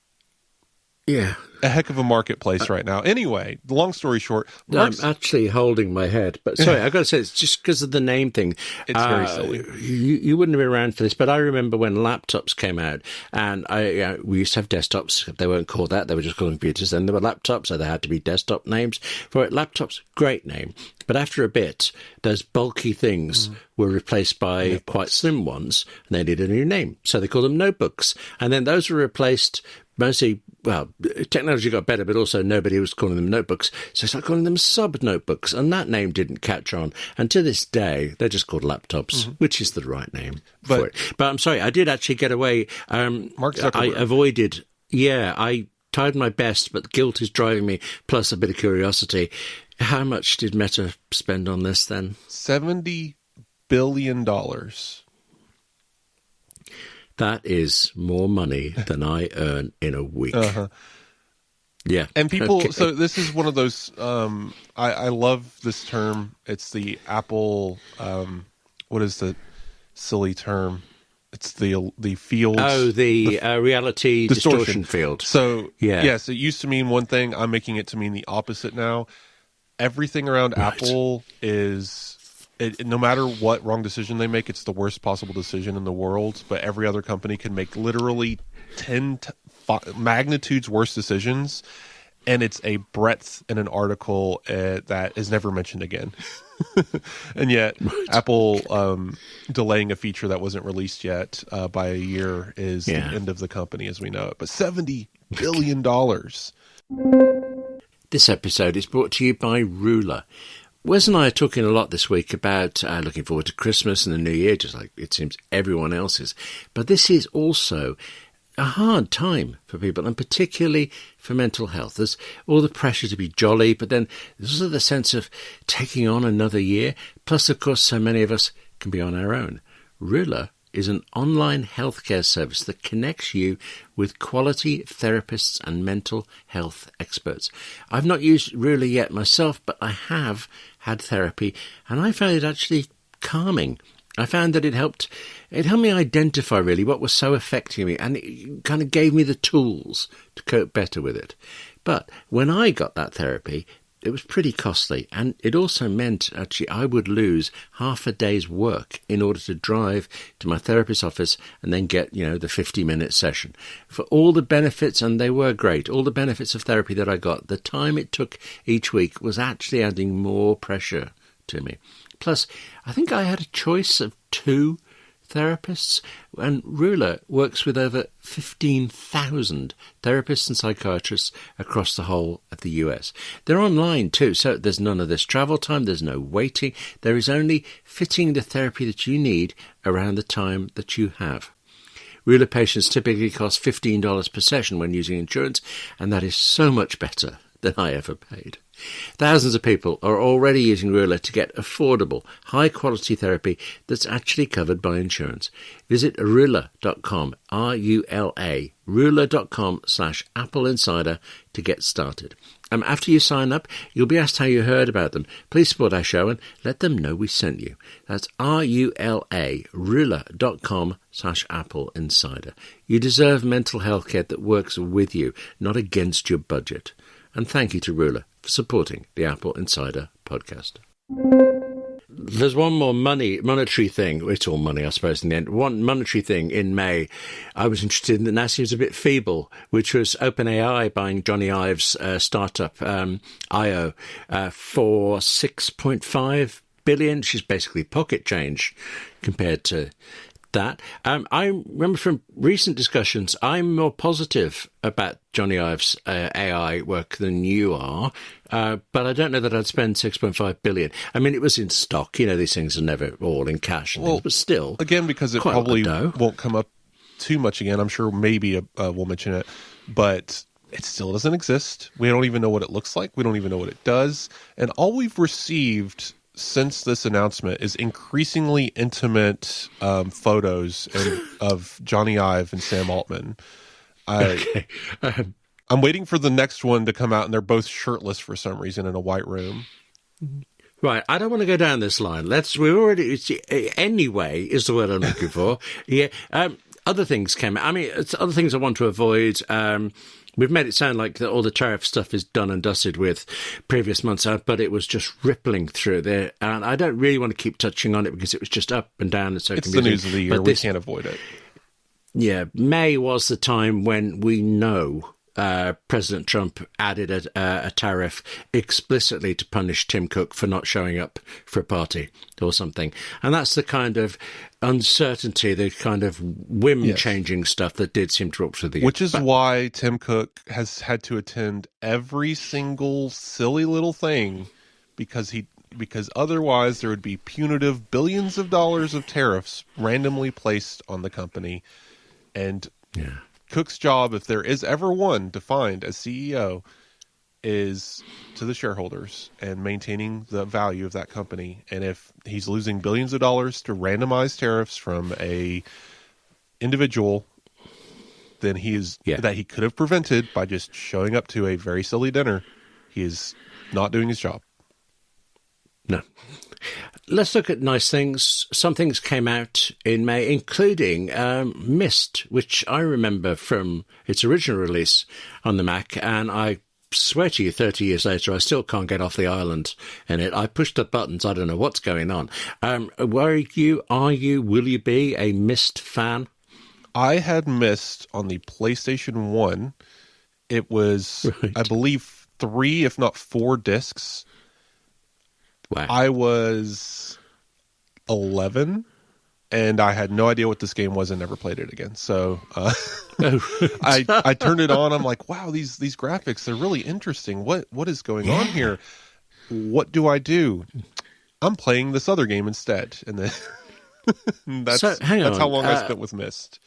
a heck of a marketplace right now. Anyway, the long story short, I'm actually holding my head, but sorry, I've got to say, it's just because of the name thing. It's very silly. You wouldn't have been around for this, but I remember when laptops came out, and we used to have desktops. They weren't called that; they were just called computers. Then there were laptops, so there had to be desktop names for it. Laptops, great name, but after a bit, those bulky things were replaced by quite slim ones, and they needed a new name, so they called them notebooks, and then those were replaced mostly, well, technology got better, but also nobody was calling them notebooks. So I started calling them sub-notebooks, and that name didn't catch on. And to this day, they're just called laptops, which is the right name for it. But I'm sorry, I did actually get away. Mark Zuckerberg. I avoided, I tried my best, but guilt is driving me, plus a bit of curiosity. How much did Meta spend on this then? $70 billion. That is more money than I earn in a week. Yeah. And people, so this is one of those, I love this term. It's the Apple, what is the silly term? It's the fields. Oh, the reality distortion field. So, yes, it used to mean one thing. I'm making it to mean the opposite now. Everything around Apple is, no matter what wrong decision they make, it's the worst possible decision in the world. But every other company can make literally 10 magnitudes worse decisions. And it's a breadth in an article that is never mentioned again. And yet, Apple delaying a feature that wasn't released yet by a year is the end of the company as we know it. But $70 billion. This episode is brought to you by Ruler. Wes and I are talking a lot this week about looking forward to Christmas and the New Year, just like it seems everyone else is. But this is also a hard time for people, and particularly for mental health. There's all the pressure to be jolly, but then there's also the sense of taking on another year. Plus, of course, so many of us can be on our own. Ruler is an online healthcare service that connects you with quality therapists and mental health experts. I've not used Ruler yet myself, but I have had therapy, and I found it actually calming. I found that it helped me identify really what was so affecting me, and it kind of gave me the tools to cope better with it. But when I got that therapy, it was pretty costly, and it also meant actually I would lose half a day's work in order to drive to my therapist's office and then get, the 50-minute session. For all the benefits, and they were great, all the benefits of therapy that I got, the time it took each week was actually adding more pressure to me. Plus, I think I had a choice of 2 therapists, and Ruler works with over 15,000 therapists and psychiatrists across the whole of the US. They're online too, so there's none of this travel time, there's no waiting, there is only fitting the therapy that you need around the time that you have. Ruler patients typically cost $15 per session when using insurance, and that is so much better than I ever paid. Thousands of people are already using Ruler to get affordable, high-quality therapy that's actually covered by insurance. Visit Ruler.com, R-U-L-A, Ruler.com/AppleInsider to get started. After you sign up, you'll be asked how you heard about them. Please support our show and let them know we sent you. That's R-U-L-A, Ruler.com/AppleInsider. You deserve mental health care that works with you, not against your budget. And thank you to Ruler for supporting the Apple Insider Podcast. There's one more monetary thing. It's all money, I suppose, in the end. One monetary thing in May I was interested in that now seems a bit feeble, which was OpenAI buying Johnny Ive's startup, IO, for $6.5 billion, which is basically pocket change compared to that. I remember from recent discussions, I'm more positive about Johnny Ive's AI work than you are, but I don't know that I'd spend $6.5 billion. I mean, it was in stock. These things are never all in cash, but still. Again, because it probably won't come up too much again. I'm sure maybe we'll mention it, but it still doesn't exist. We don't even know what it looks like. We don't even know what it does. And all we've received since this announcement is increasingly intimate photos of Johnny Ive and Sam Altman. I'm waiting for the next one to come out, and they're both shirtless for some reason in a white room. Right, I don't want to go down this line. Anyway is the word I'm looking for. Yeah. Other things came out. I mean, it's other things I want to avoid. We've made it sound like all the tariff stuff is done and dusted with previous months, but it was just rippling through there. And I don't really want to keep touching on it because it was just up and down and so confusing. It's the news of the year. We can't avoid it. Yeah, May was the time when we know President Trump added a tariff explicitly to punish Tim Cook for not showing up for a party or something. And that's the kind of uncertainty, the kind of whim-changing stuff that did seem to rupture the... Which is why Tim Cook has had to attend every single silly little thing, because otherwise there would be punitive billions of dollars of tariffs randomly placed on the company. And Cook's job, if there is ever one defined as CEO, is to the shareholders and maintaining the value of that company. And if he's losing billions of dollars to randomized tariffs from a individual, then that he could have prevented by just showing up to a very silly dinner, he is not doing his job. No. Let's look at nice things. Some things came out in May, including Myst, which I remember from its original release on the Mac, and I swear to you, 30 years later, I still can't get off the island in it. I pushed the buttons. I don't know what's going on. Will you be a Myst fan? I had Myst on the PlayStation 1. It was, I believe, 3, if not 4 discs. Wow. I was 11, and I had no idea what this game was and never played it again. So I turned it on. I'm like, wow, these graphics, they're really interesting. What is going on here? What do I do? I'm playing this other game instead. And then that's how long I spent with Myst.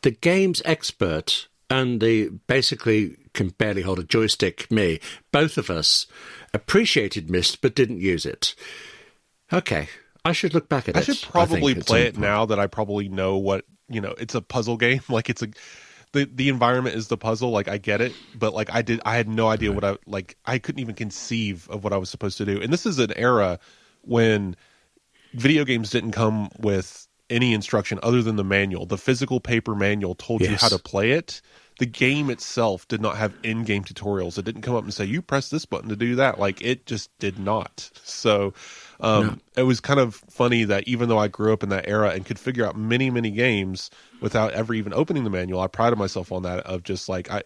The game's expert and the basically can barely hold a joystick, me, both of us appreciated Myst but didn't use it. Okay, I should look back at it. I should probably play it now that I probably know what, it's a puzzle game. Like the environment is the puzzle. Like I get it, but like I had no idea what I couldn't even conceive of what I was supposed to do. And this is an era when video games didn't come with any instruction other than the manual. The physical paper manual told you how to play it. The game itself did not have in-game tutorials. It didn't come up and say, you press this button to do that. Like, it just did not. So it was kind of funny that even though I grew up in that era and could figure out many, many games without ever even opening the manual, I prided myself on that, of just like, I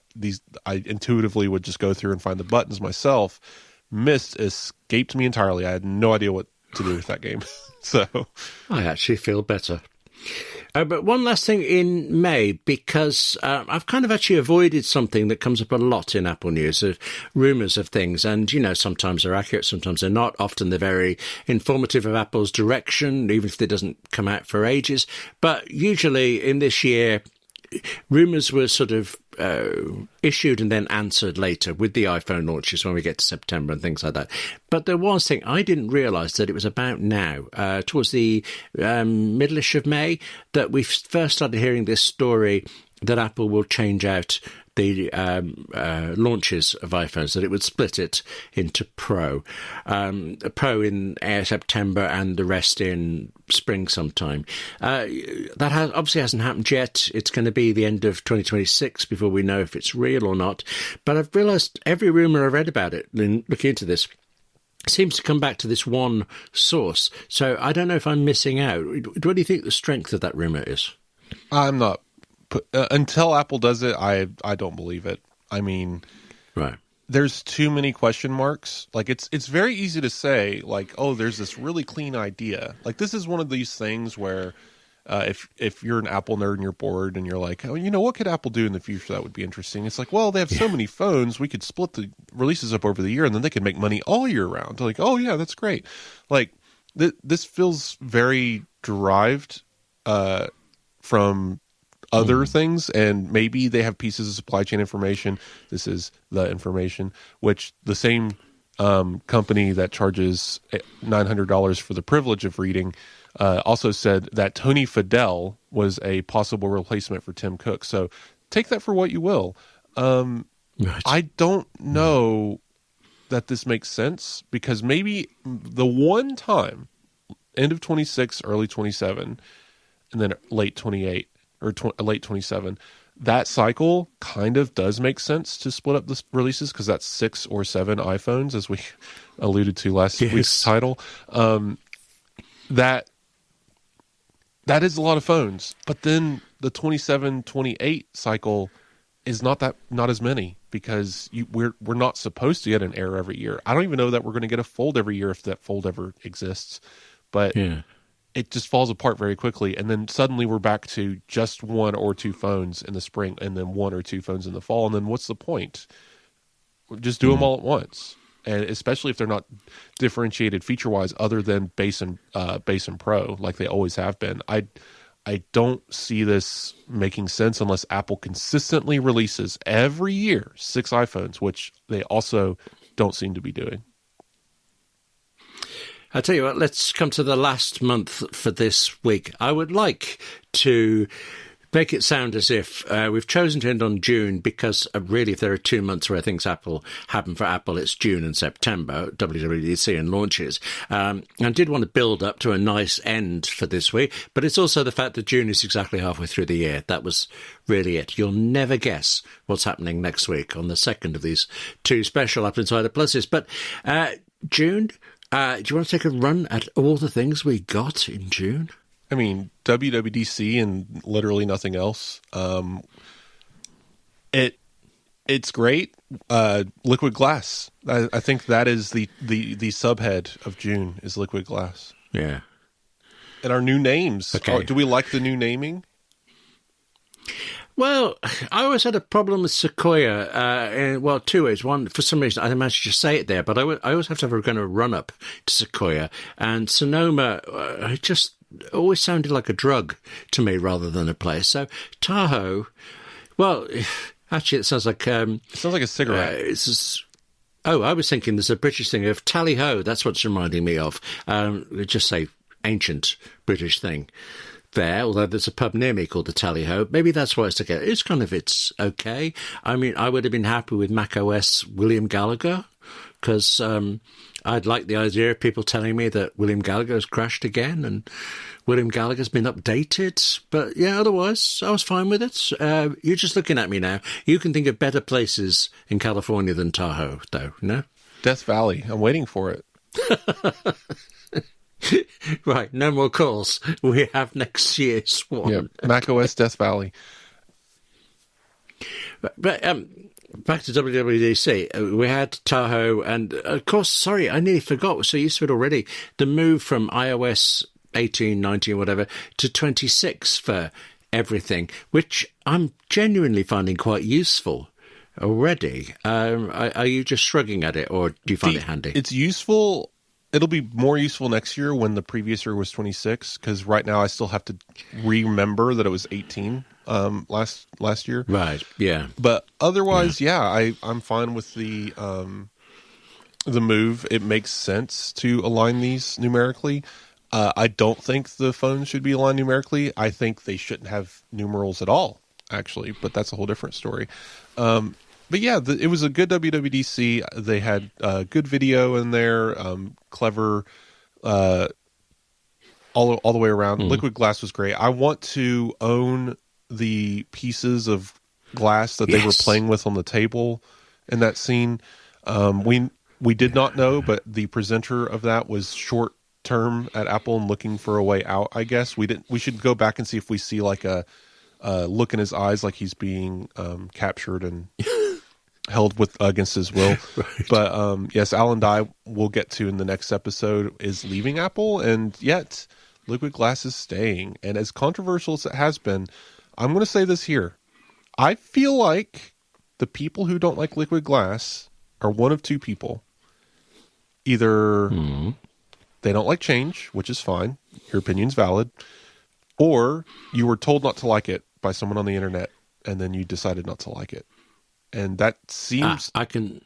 intuitively would just go through and find the buttons myself. Myst escaped me entirely. I had no idea what to do with that game. So I actually feel better. But one last thing in May, because I've kind of actually avoided something that comes up a lot in Apple News, of rumours of things. And, sometimes they're accurate, sometimes they're not. Often they're very informative of Apple's direction, even if it doesn't come out for ages. But usually in this year, rumours were sort of issued and then answered later with the iPhone launches when we get to September and things like that. But there was a thing I didn't realise that it was about now, towards the middle-ish of May, that we first started hearing this story that Apple will change out the launches of iPhones, that it would split it into Pro. Pro in September and the rest in spring sometime. That obviously hasn't happened yet. It's going to be the end of 2026 before we know if it's real or not. But I've realised every rumour I've read about it, in looking into this, seems to come back to this one source. So I don't know if I'm missing out. What do you think the strength of that rumour is? I'm not. Until Apple does it, I don't believe it. I mean, right. There's too many question marks. Like it's very easy to say, like, oh, there's this really clean idea. Like this is one of these things where if you're an Apple nerd and you're bored and you're like, oh, what could Apple do in the future that would be interesting? It's like, well, they have so many phones, we could split the releases up over the year and then they could make money all year round. Like, oh yeah, that's great. Like this feels very derived from other things, and maybe they have pieces of supply chain information. This is the information, which the same company that charges $900 for the privilege of reading also said that Tony Fadell was a possible replacement for Tim Cook. So take that for what you will. Right. I don't know that this makes sense, because maybe the one time, end of 26, early 27, and then late 28, or late 27, that cycle kind of does make sense to split up the releases, because that's 6 or 7 iPhones, as we alluded to last week's title. That is a lot of phones. But then the 27, 28 cycle is not as many, because we're not supposed to get an Air every year. I don't even know that we're going to get a Fold every year, if that Fold ever exists. But it just falls apart very quickly, and then suddenly we're back to just 1 or 2 phones in the spring, and then 1 or 2 phones in the fall. And then what's the point? Just do them all at once, and especially if they're not differentiated feature-wise, other than base and Pro, like they always have been. I don't see this making sense unless Apple consistently releases every year 6 iPhones, which they also don't seem to be doing. I'll tell you what, let's come to the last month for this week. I would like to make it sound as if we've chosen to end on June because really, if there are 2 months where things happen for Apple, it's June and September, WWDC and launches. I did want to build up to a nice end for this week, but it's also the fact that June is exactly halfway through the year. That was really it. You'll never guess what's happening next week on the second of these 2 special AppleInsider Pluses. But June, do you want to take a run at all the things we got in June? I mean, WWDC and literally nothing else. It's great. Liquid glass. I think that is the subhead of June is liquid glass. Yeah. And our new names. Okay. Do we like the new naming? Well, I always had a problem with Sequoia, in 2 ways. One, for some reason, I didn't manage to say it there, but I always have to have a kind of run-up to Sequoia. And Sonoma, it just always sounded like a drug to me rather than a place. So Tahoe, well, actually, it sounds like... it sounds like a cigarette. I was thinking there's a British thing of tally-ho. That's what's reminding me of. Just say ancient British thing there, although there's a pub near me called the Tally-Ho. Maybe that's why it's together. It's okay. I mean, I would have been happy with macOS William Gallagher, because I'd like the idea of people telling me that William Gallagher has crashed again and William Gallagher's been updated. But yeah, otherwise, I was fine with it. You're just looking at me now. You can think of better places in California than Tahoe, though, no? Death Valley. I'm waiting for it. Right, no more calls. We have next year's one. Yeah, macOS Death Valley. But back to WWDC, we had Tahoe, and of course, sorry, I nearly forgot, so used to it already, the move from iOS 18, 19, whatever, to 26 for everything, which I'm genuinely finding quite useful already. Are you just shrugging at it, or do you find it handy? It's useful. It'll be more useful next year when the previous year was 26, because right now I still have to remember that it was 18 last year. Right, yeah. But otherwise, I'm fine with the move. It makes sense to align these numerically. I don't think the phones should be aligned numerically. I think they shouldn't have numerals at all, actually, but that's a whole different story. But yeah, it was a good WWDC. They had good video in there, clever, all the way around. Liquid glass was great. I want to own the pieces of glass that they were playing with on the table in that scene. We did not know, but the presenter of that was short term at Apple and looking for a way out, I guess. We should go back and see if we see like a look in his eyes like he's being captured and held against his will. Right. But yes, Alan Dye, we'll get to in the next episode, is leaving Apple, and yet liquid glass is staying. And as controversial as it has been, I'm going to say this here. I feel like the people who don't like liquid glass are one of 2 people. Either they don't like change, which is fine. Your opinion's valid. Or you were told not to like it by someone on the internet, and then you decided not to like it. And that seems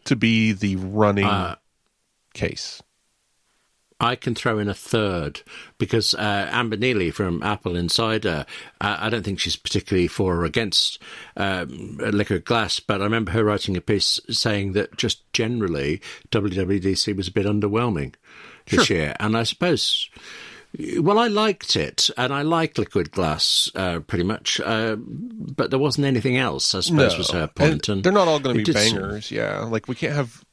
to be the running case. I can throw in a third, because Amber Neely from AppleInsider, I don't think she's particularly for or against liquid glass, but I remember her writing a piece saying that just generally WWDC was a bit underwhelming this year. And I suppose... Well, I liked it, and I liked liquid glass pretty much, but there wasn't anything else, I suppose, was her point. And they're not all going to be bangers, Like, we can't have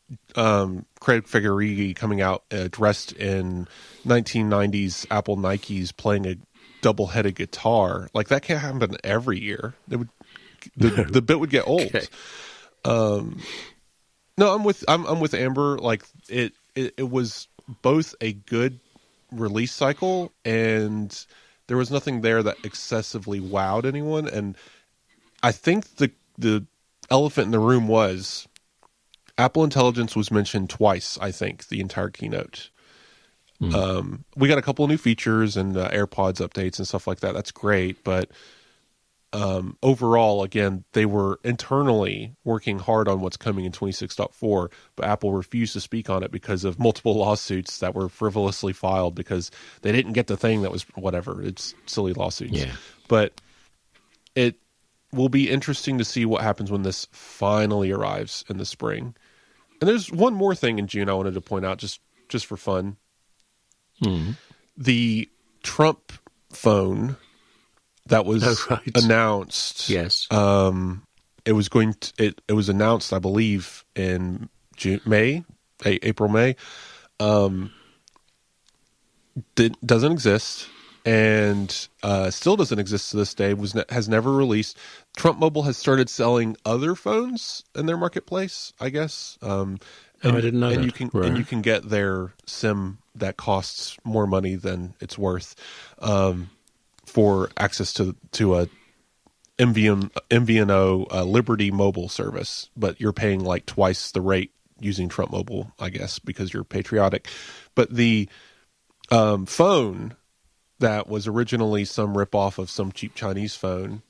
Craig Federighi coming out dressed in 1990s Apple Nikes playing a double-headed guitar. Like, that can't happen every year. It would the bit would get old. Okay. No, I'm with Amber. Like it was both a good release cycle, and there was nothing there that excessively wowed anyone. And I think the elephant in the room was Apple Intelligence was mentioned twice. I think the entire keynote. We got a couple of new features and AirPods updates and stuff like that. That's great, but overall, again, they were internally working hard on what's coming in 26.4, but Apple refused to speak on it because of multiple lawsuits that were frivolously filed because they didn't get the thing that was whatever. It's silly lawsuits. Yeah. But it will be interesting to see what happens when this finally arrives in the spring. And there's one more thing in June I wanted to point out just for fun. The Trump phone that was announced. Yes. It was announced, I believe, in April, May. Doesn't exist, and still doesn't exist to this day. Has never released. Trump Mobile has started selling other phones in their marketplace, I guess. I didn't know that. And you can get their SIM that costs more money than it's worth. For access to a MVNO Liberty mobile service, but you're paying like twice the rate using Trump Mobile, I guess, because you're patriotic. But the phone that was originally some ripoff of some cheap Chinese phone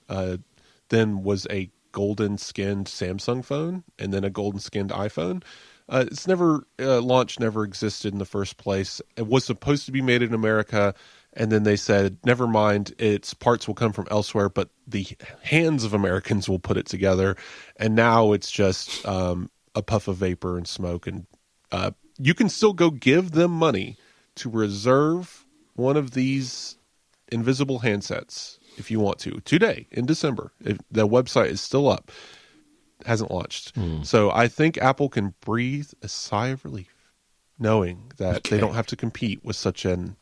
then was a golden-skinned Samsung phone and then a golden-skinned iPhone. It's never launched, never existed in the first place. It was supposed to be made in America, and then they said, never mind, its parts will come from elsewhere, but the hands of Americans will put it together. And now it's just a puff of vapor and smoke. And you can still go give them money to reserve one of these invisible handsets if you want to. Today, in December, the website is still up. Hasn't launched. So I think Apple can breathe a sigh of relief knowing that they don't have to compete with such an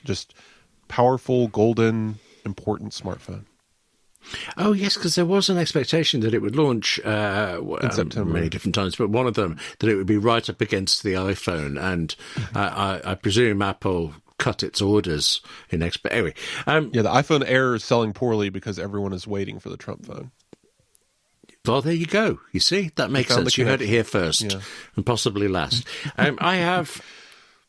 just powerful, golden, important smartphone. Oh, yes, because there was an expectation that it would launch in September. Many different times, but one of them, that it would be right up against the iPhone. And I presume Apple cut its orders in anyway. The iPhone Air is selling poorly because everyone is waiting for the Trump phone. Well, there you go. You see, that makes sense. You heard it here first, and possibly last. I have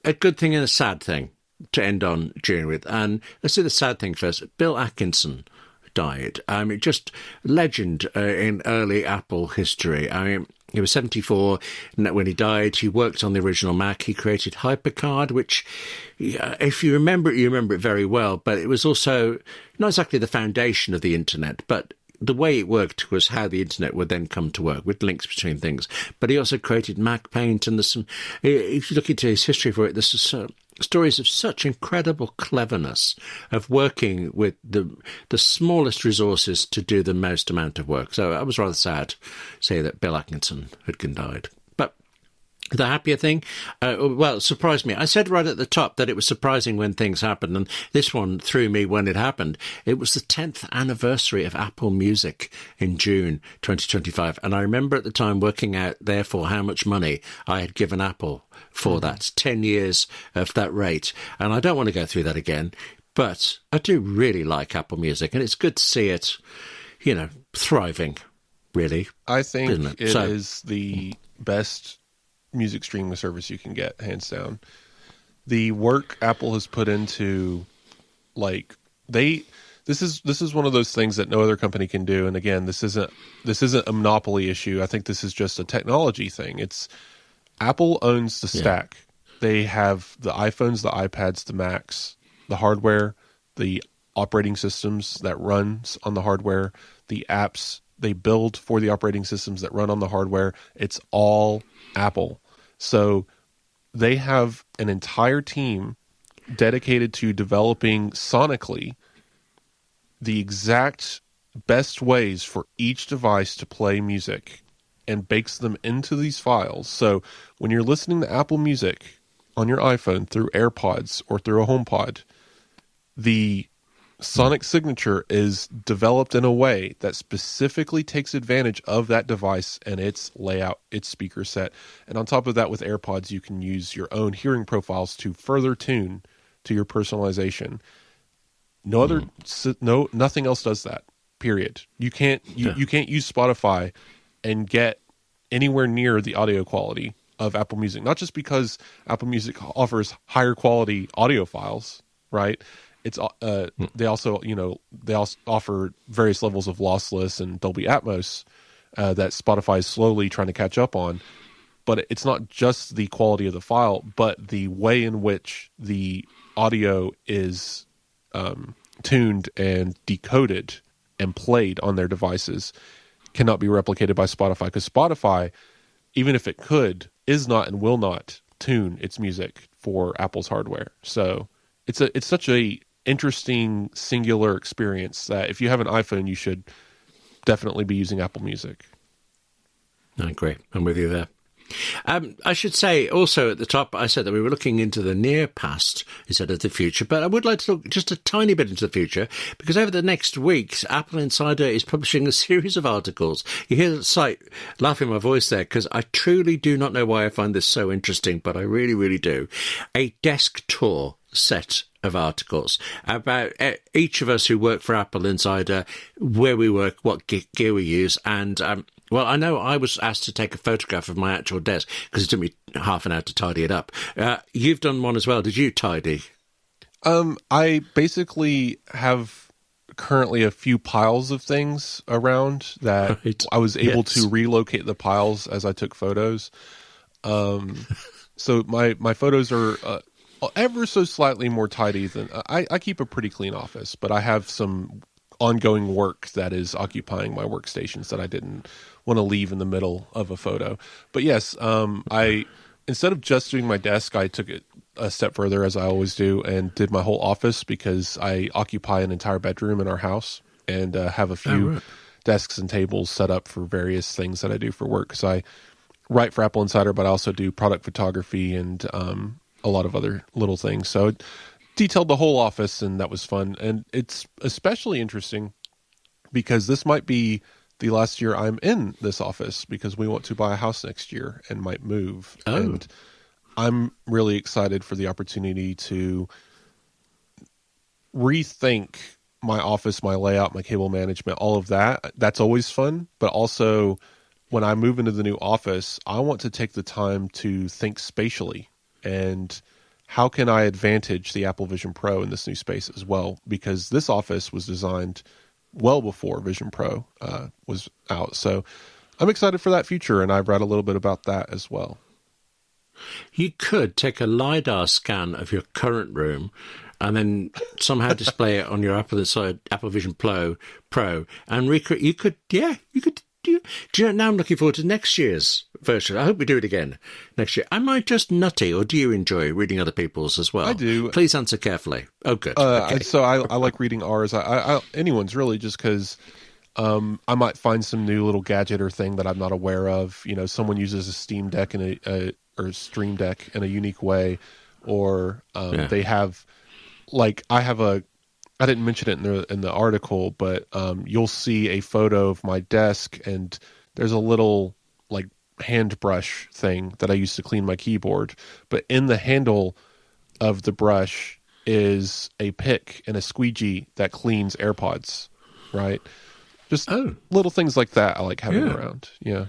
a good thing and a sad thing to end on June with. And let's do the sad thing first. Bill Atkinson died. Just legend in early Apple history. He was 74 when he died. He worked on the original Mac. He created HyperCard, which, if you remember it very well, but it was also not exactly the foundation of the internet, but the way it worked was how the internet would then come to work, with links between things. But he also created Mac Paint, and there's some, if you look into his history for it, there's stories of such incredible cleverness of working with the smallest resources to do the most amount of work. So I was rather sad to say that Bill Atkinson had died. But the happier thing, well, it surprised me. I said right at the top that it was surprising when things happened, and this one threw me when it happened. It was the 10th anniversary of Apple Music in June 2025, and I remember at the time working out, therefore, how much money I had given Apple for that. 10 years of that rate, and I don't want to go through that again, but I do really like Apple Music, and it's good to see it, thriving, really. I think it is the best music streaming service you can get, hands down. The work Apple has put into, this is one of those things that no other company can do. And again, this isn't a monopoly issue. I think this is just a technology thing. It's Apple owns the stack. They have the iPhones, the iPads, the Macs, the hardware, the operating systems that runs on the hardware, the apps they build for the operating systems that run on the hardware. It's all Apple. So they have an entire team dedicated to developing sonically the exact best ways for each device to play music and bakes them into these files. So when you're listening to Apple Music on your iPhone through AirPods or through a HomePod, the Sonic Signature is developed in a way that specifically takes advantage of that device and its layout, its speaker set. And on top of that, with AirPods, you can use your own hearing profiles to further tune to your personalization. Nothing else does that. Period. You can't use Spotify and get anywhere near the audio quality of Apple Music. Not just because Apple Music offers higher quality audio files, right? It's they also offer various levels of lossless and Dolby Atmos that Spotify is slowly trying to catch up on. But it's not just the quality of the file, but the way in which the audio is tuned and decoded and played on their devices cannot be replicated by Spotify, because Spotify, even if it could, is not and will not tune its music for Apple's hardware. So it's such a interesting singular experience that if you have an iPhone, you should definitely be using Apple Music. I agree. I'm with you there. I should say also at the top, I said that we were looking into the near past instead of the future, but I would like to look just a tiny bit into the future, because over the next weeks, Apple Insider is publishing a series of articles. You hear the site laughing my voice there, because I truly do not know why I find this so interesting, but I really, really do. A desk tour set of articles about each of us who work for Apple Insider, where we work, what gear we use, and well, I know I was asked to take a photograph of my actual desk because it took me half an hour to tidy it up. You've done one as well. Did you tidy? I basically have currently a few piles of things around that I was able to relocate the piles as I took photos. So my photos are ever so slightly more tidy than I keep a pretty clean office, but I have some ongoing work that is occupying my workstations that I didn't want to leave in the middle of a photo. But yes, I instead of just doing my desk, I took it a step further, as I always do, and did my whole office, because I occupy an entire bedroom in our house and have a few desks and tables set up for various things that I do for work. Because I write for Apple Insider, but I also do product photography and a lot of other little things. So it detailed the whole office, and that was fun. And it's especially interesting because this might be the last year I'm in this office, because we want to buy a house next year and might move. Oh. And I'm really excited for the opportunity to rethink my office, my layout, my cable management, all of that. That's always fun. But also, when I move into the new office, I want to take the time to think spatially. And how can I advantage the Apple Vision Pro in this new space as well? Because this office was designed well before Vision Pro was out. So I'm excited for that future, and I've read a little bit about that as well. You could take a LiDAR scan of your current room and then somehow display it on your Apple Vision Pro, and recreate. You could. Do you know, now I'm looking forward to next year's version. I hope we do it again next year. Am I just nutty, or do you enjoy reading other people's as well? I do. Please answer carefully. Oh, good. Okay. So I like reading ours. Anyone's really, just because I might find some new little gadget or thing that I'm not aware of. You know, someone uses a Steam Deck or Stream Deck in a unique way, or they have, like, I didn't mention it in the article, but you'll see a photo of my desk, and there's a little like hand brush thing that I use to clean my keyboard. But in the handle of the brush is a pick and a squeegee that cleans AirPods, right? Just little things like that I like having around. Yeah.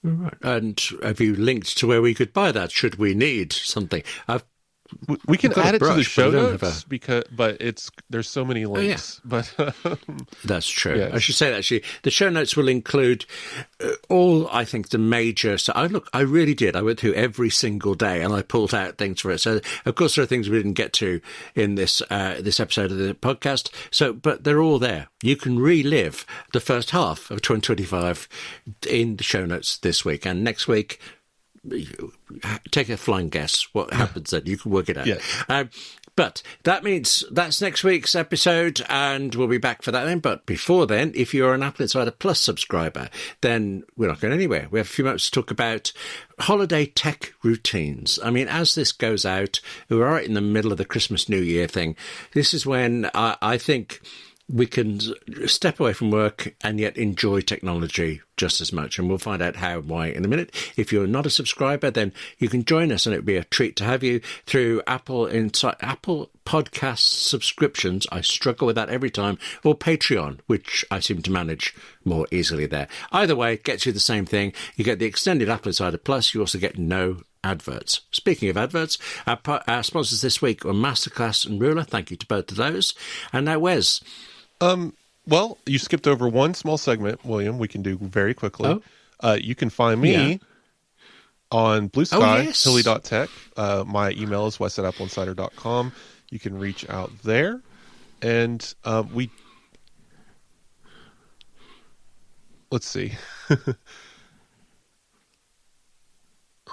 Right. And have you linked to where we could buy that? Should we need something? We can add it to the show notes, but there's so many links. Oh, yeah. But that's true. Yes. I should say that actually. The show notes will include all, I think, the major. So I really did. I went through every single day and I pulled out things for it. So of course there are things we didn't get to in this episode of the podcast. So, but they're all there. You can relive the first half of 2025 in the show notes this week, and next week take a flying guess what happens then. You can work it out. Yes. But that means that's next week's episode, and we'll be back for that then. But before then, if you're an Apple Insider Plus subscriber, then we're not going anywhere. We have a few minutes to talk about holiday tech routines. I mean, as this goes out, we're right in the middle of the Christmas New Year thing. This is when I think we can step away from work and yet enjoy technology just as much. And we'll find out how and why in a minute. If you're not a subscriber, then you can join us, and it would be a treat to have you through Apple Podcast subscriptions. I struggle with that every time. Or Patreon, which I seem to manage more easily there. Either way, it gets you the same thing. You get the extended Apple Insider Plus. You also get no adverts. Speaking of adverts, our sponsors this week are Masterclass and Ruler. Thank you to both of those. And now, Wes. Well, you skipped over one small segment, William. We can do very quickly. You can find me on Blue Sky, Hilly.tech. My email is wes@appleinsider.com. You can reach out there. And let's see. Oh,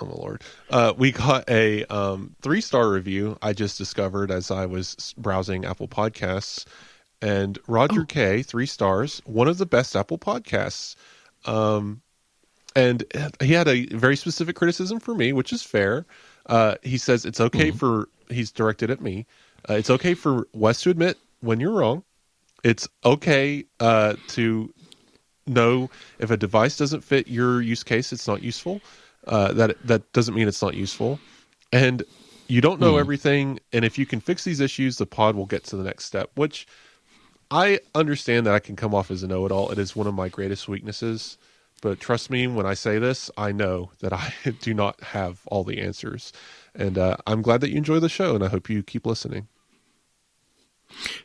my Lord. We got a 3-star review I just discovered as I was browsing Apple Podcasts. And Roger K, 3 stars, one of the best Apple podcasts. And he had a very specific criticism for me, which is fair. He says it's okay he's directed at me. It's okay for Wes to admit when you're wrong. It's okay to know if a device doesn't fit your use case, it's not useful. That doesn't mean it's not useful. And you don't know everything. And if you can fix these issues, the pod will get to the next step, which I understand that I can come off as a know-it-all. It is one of my greatest weaknesses. But trust me, when I say this, I know that I do not have all the answers. And I'm glad that you enjoy the show, and I hope you keep listening.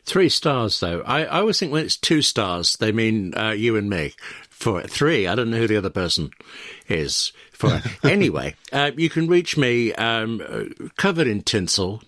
3 stars, though. I always think when it's 2 stars, they mean you and me. For 3, I don't know who the other person is. For anyway, you can reach me covered in tinsel,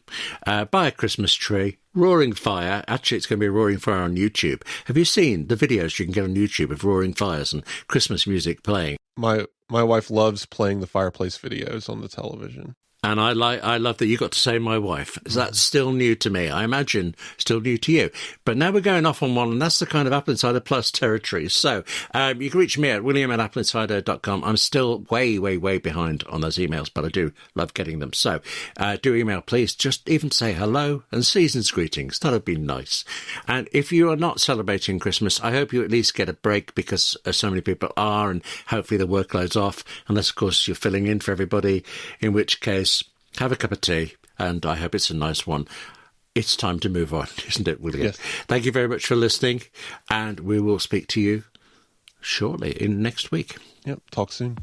by a Christmas tree, roaring fire. Actually, it's going to be a roaring fire on YouTube. Have you seen the videos you can get on YouTube of roaring fires and Christmas music playing? My wife loves playing the fireplace videos on the television. And I love that you got to say my wife. That's still new to me. I imagine still new to you. But now we're going off on one, and that's the kind of Apple Insider Plus territory. So you can reach me at william@appleinsider.com. I'm still way, way, way behind on those emails, but I do love getting them. So do email, please. Just even say hello and season's greetings. That would be nice. And if you are not celebrating Christmas, I hope you at least get a break, because so many people are, and hopefully the workload's off, unless, of course, you're filling in for everybody, in which case, have a cup of tea, and I hope it's a nice one. It's time to move on, isn't it, William? Yes. Thank you very much for listening, and we will speak to you shortly in next week. Yep, talk soon.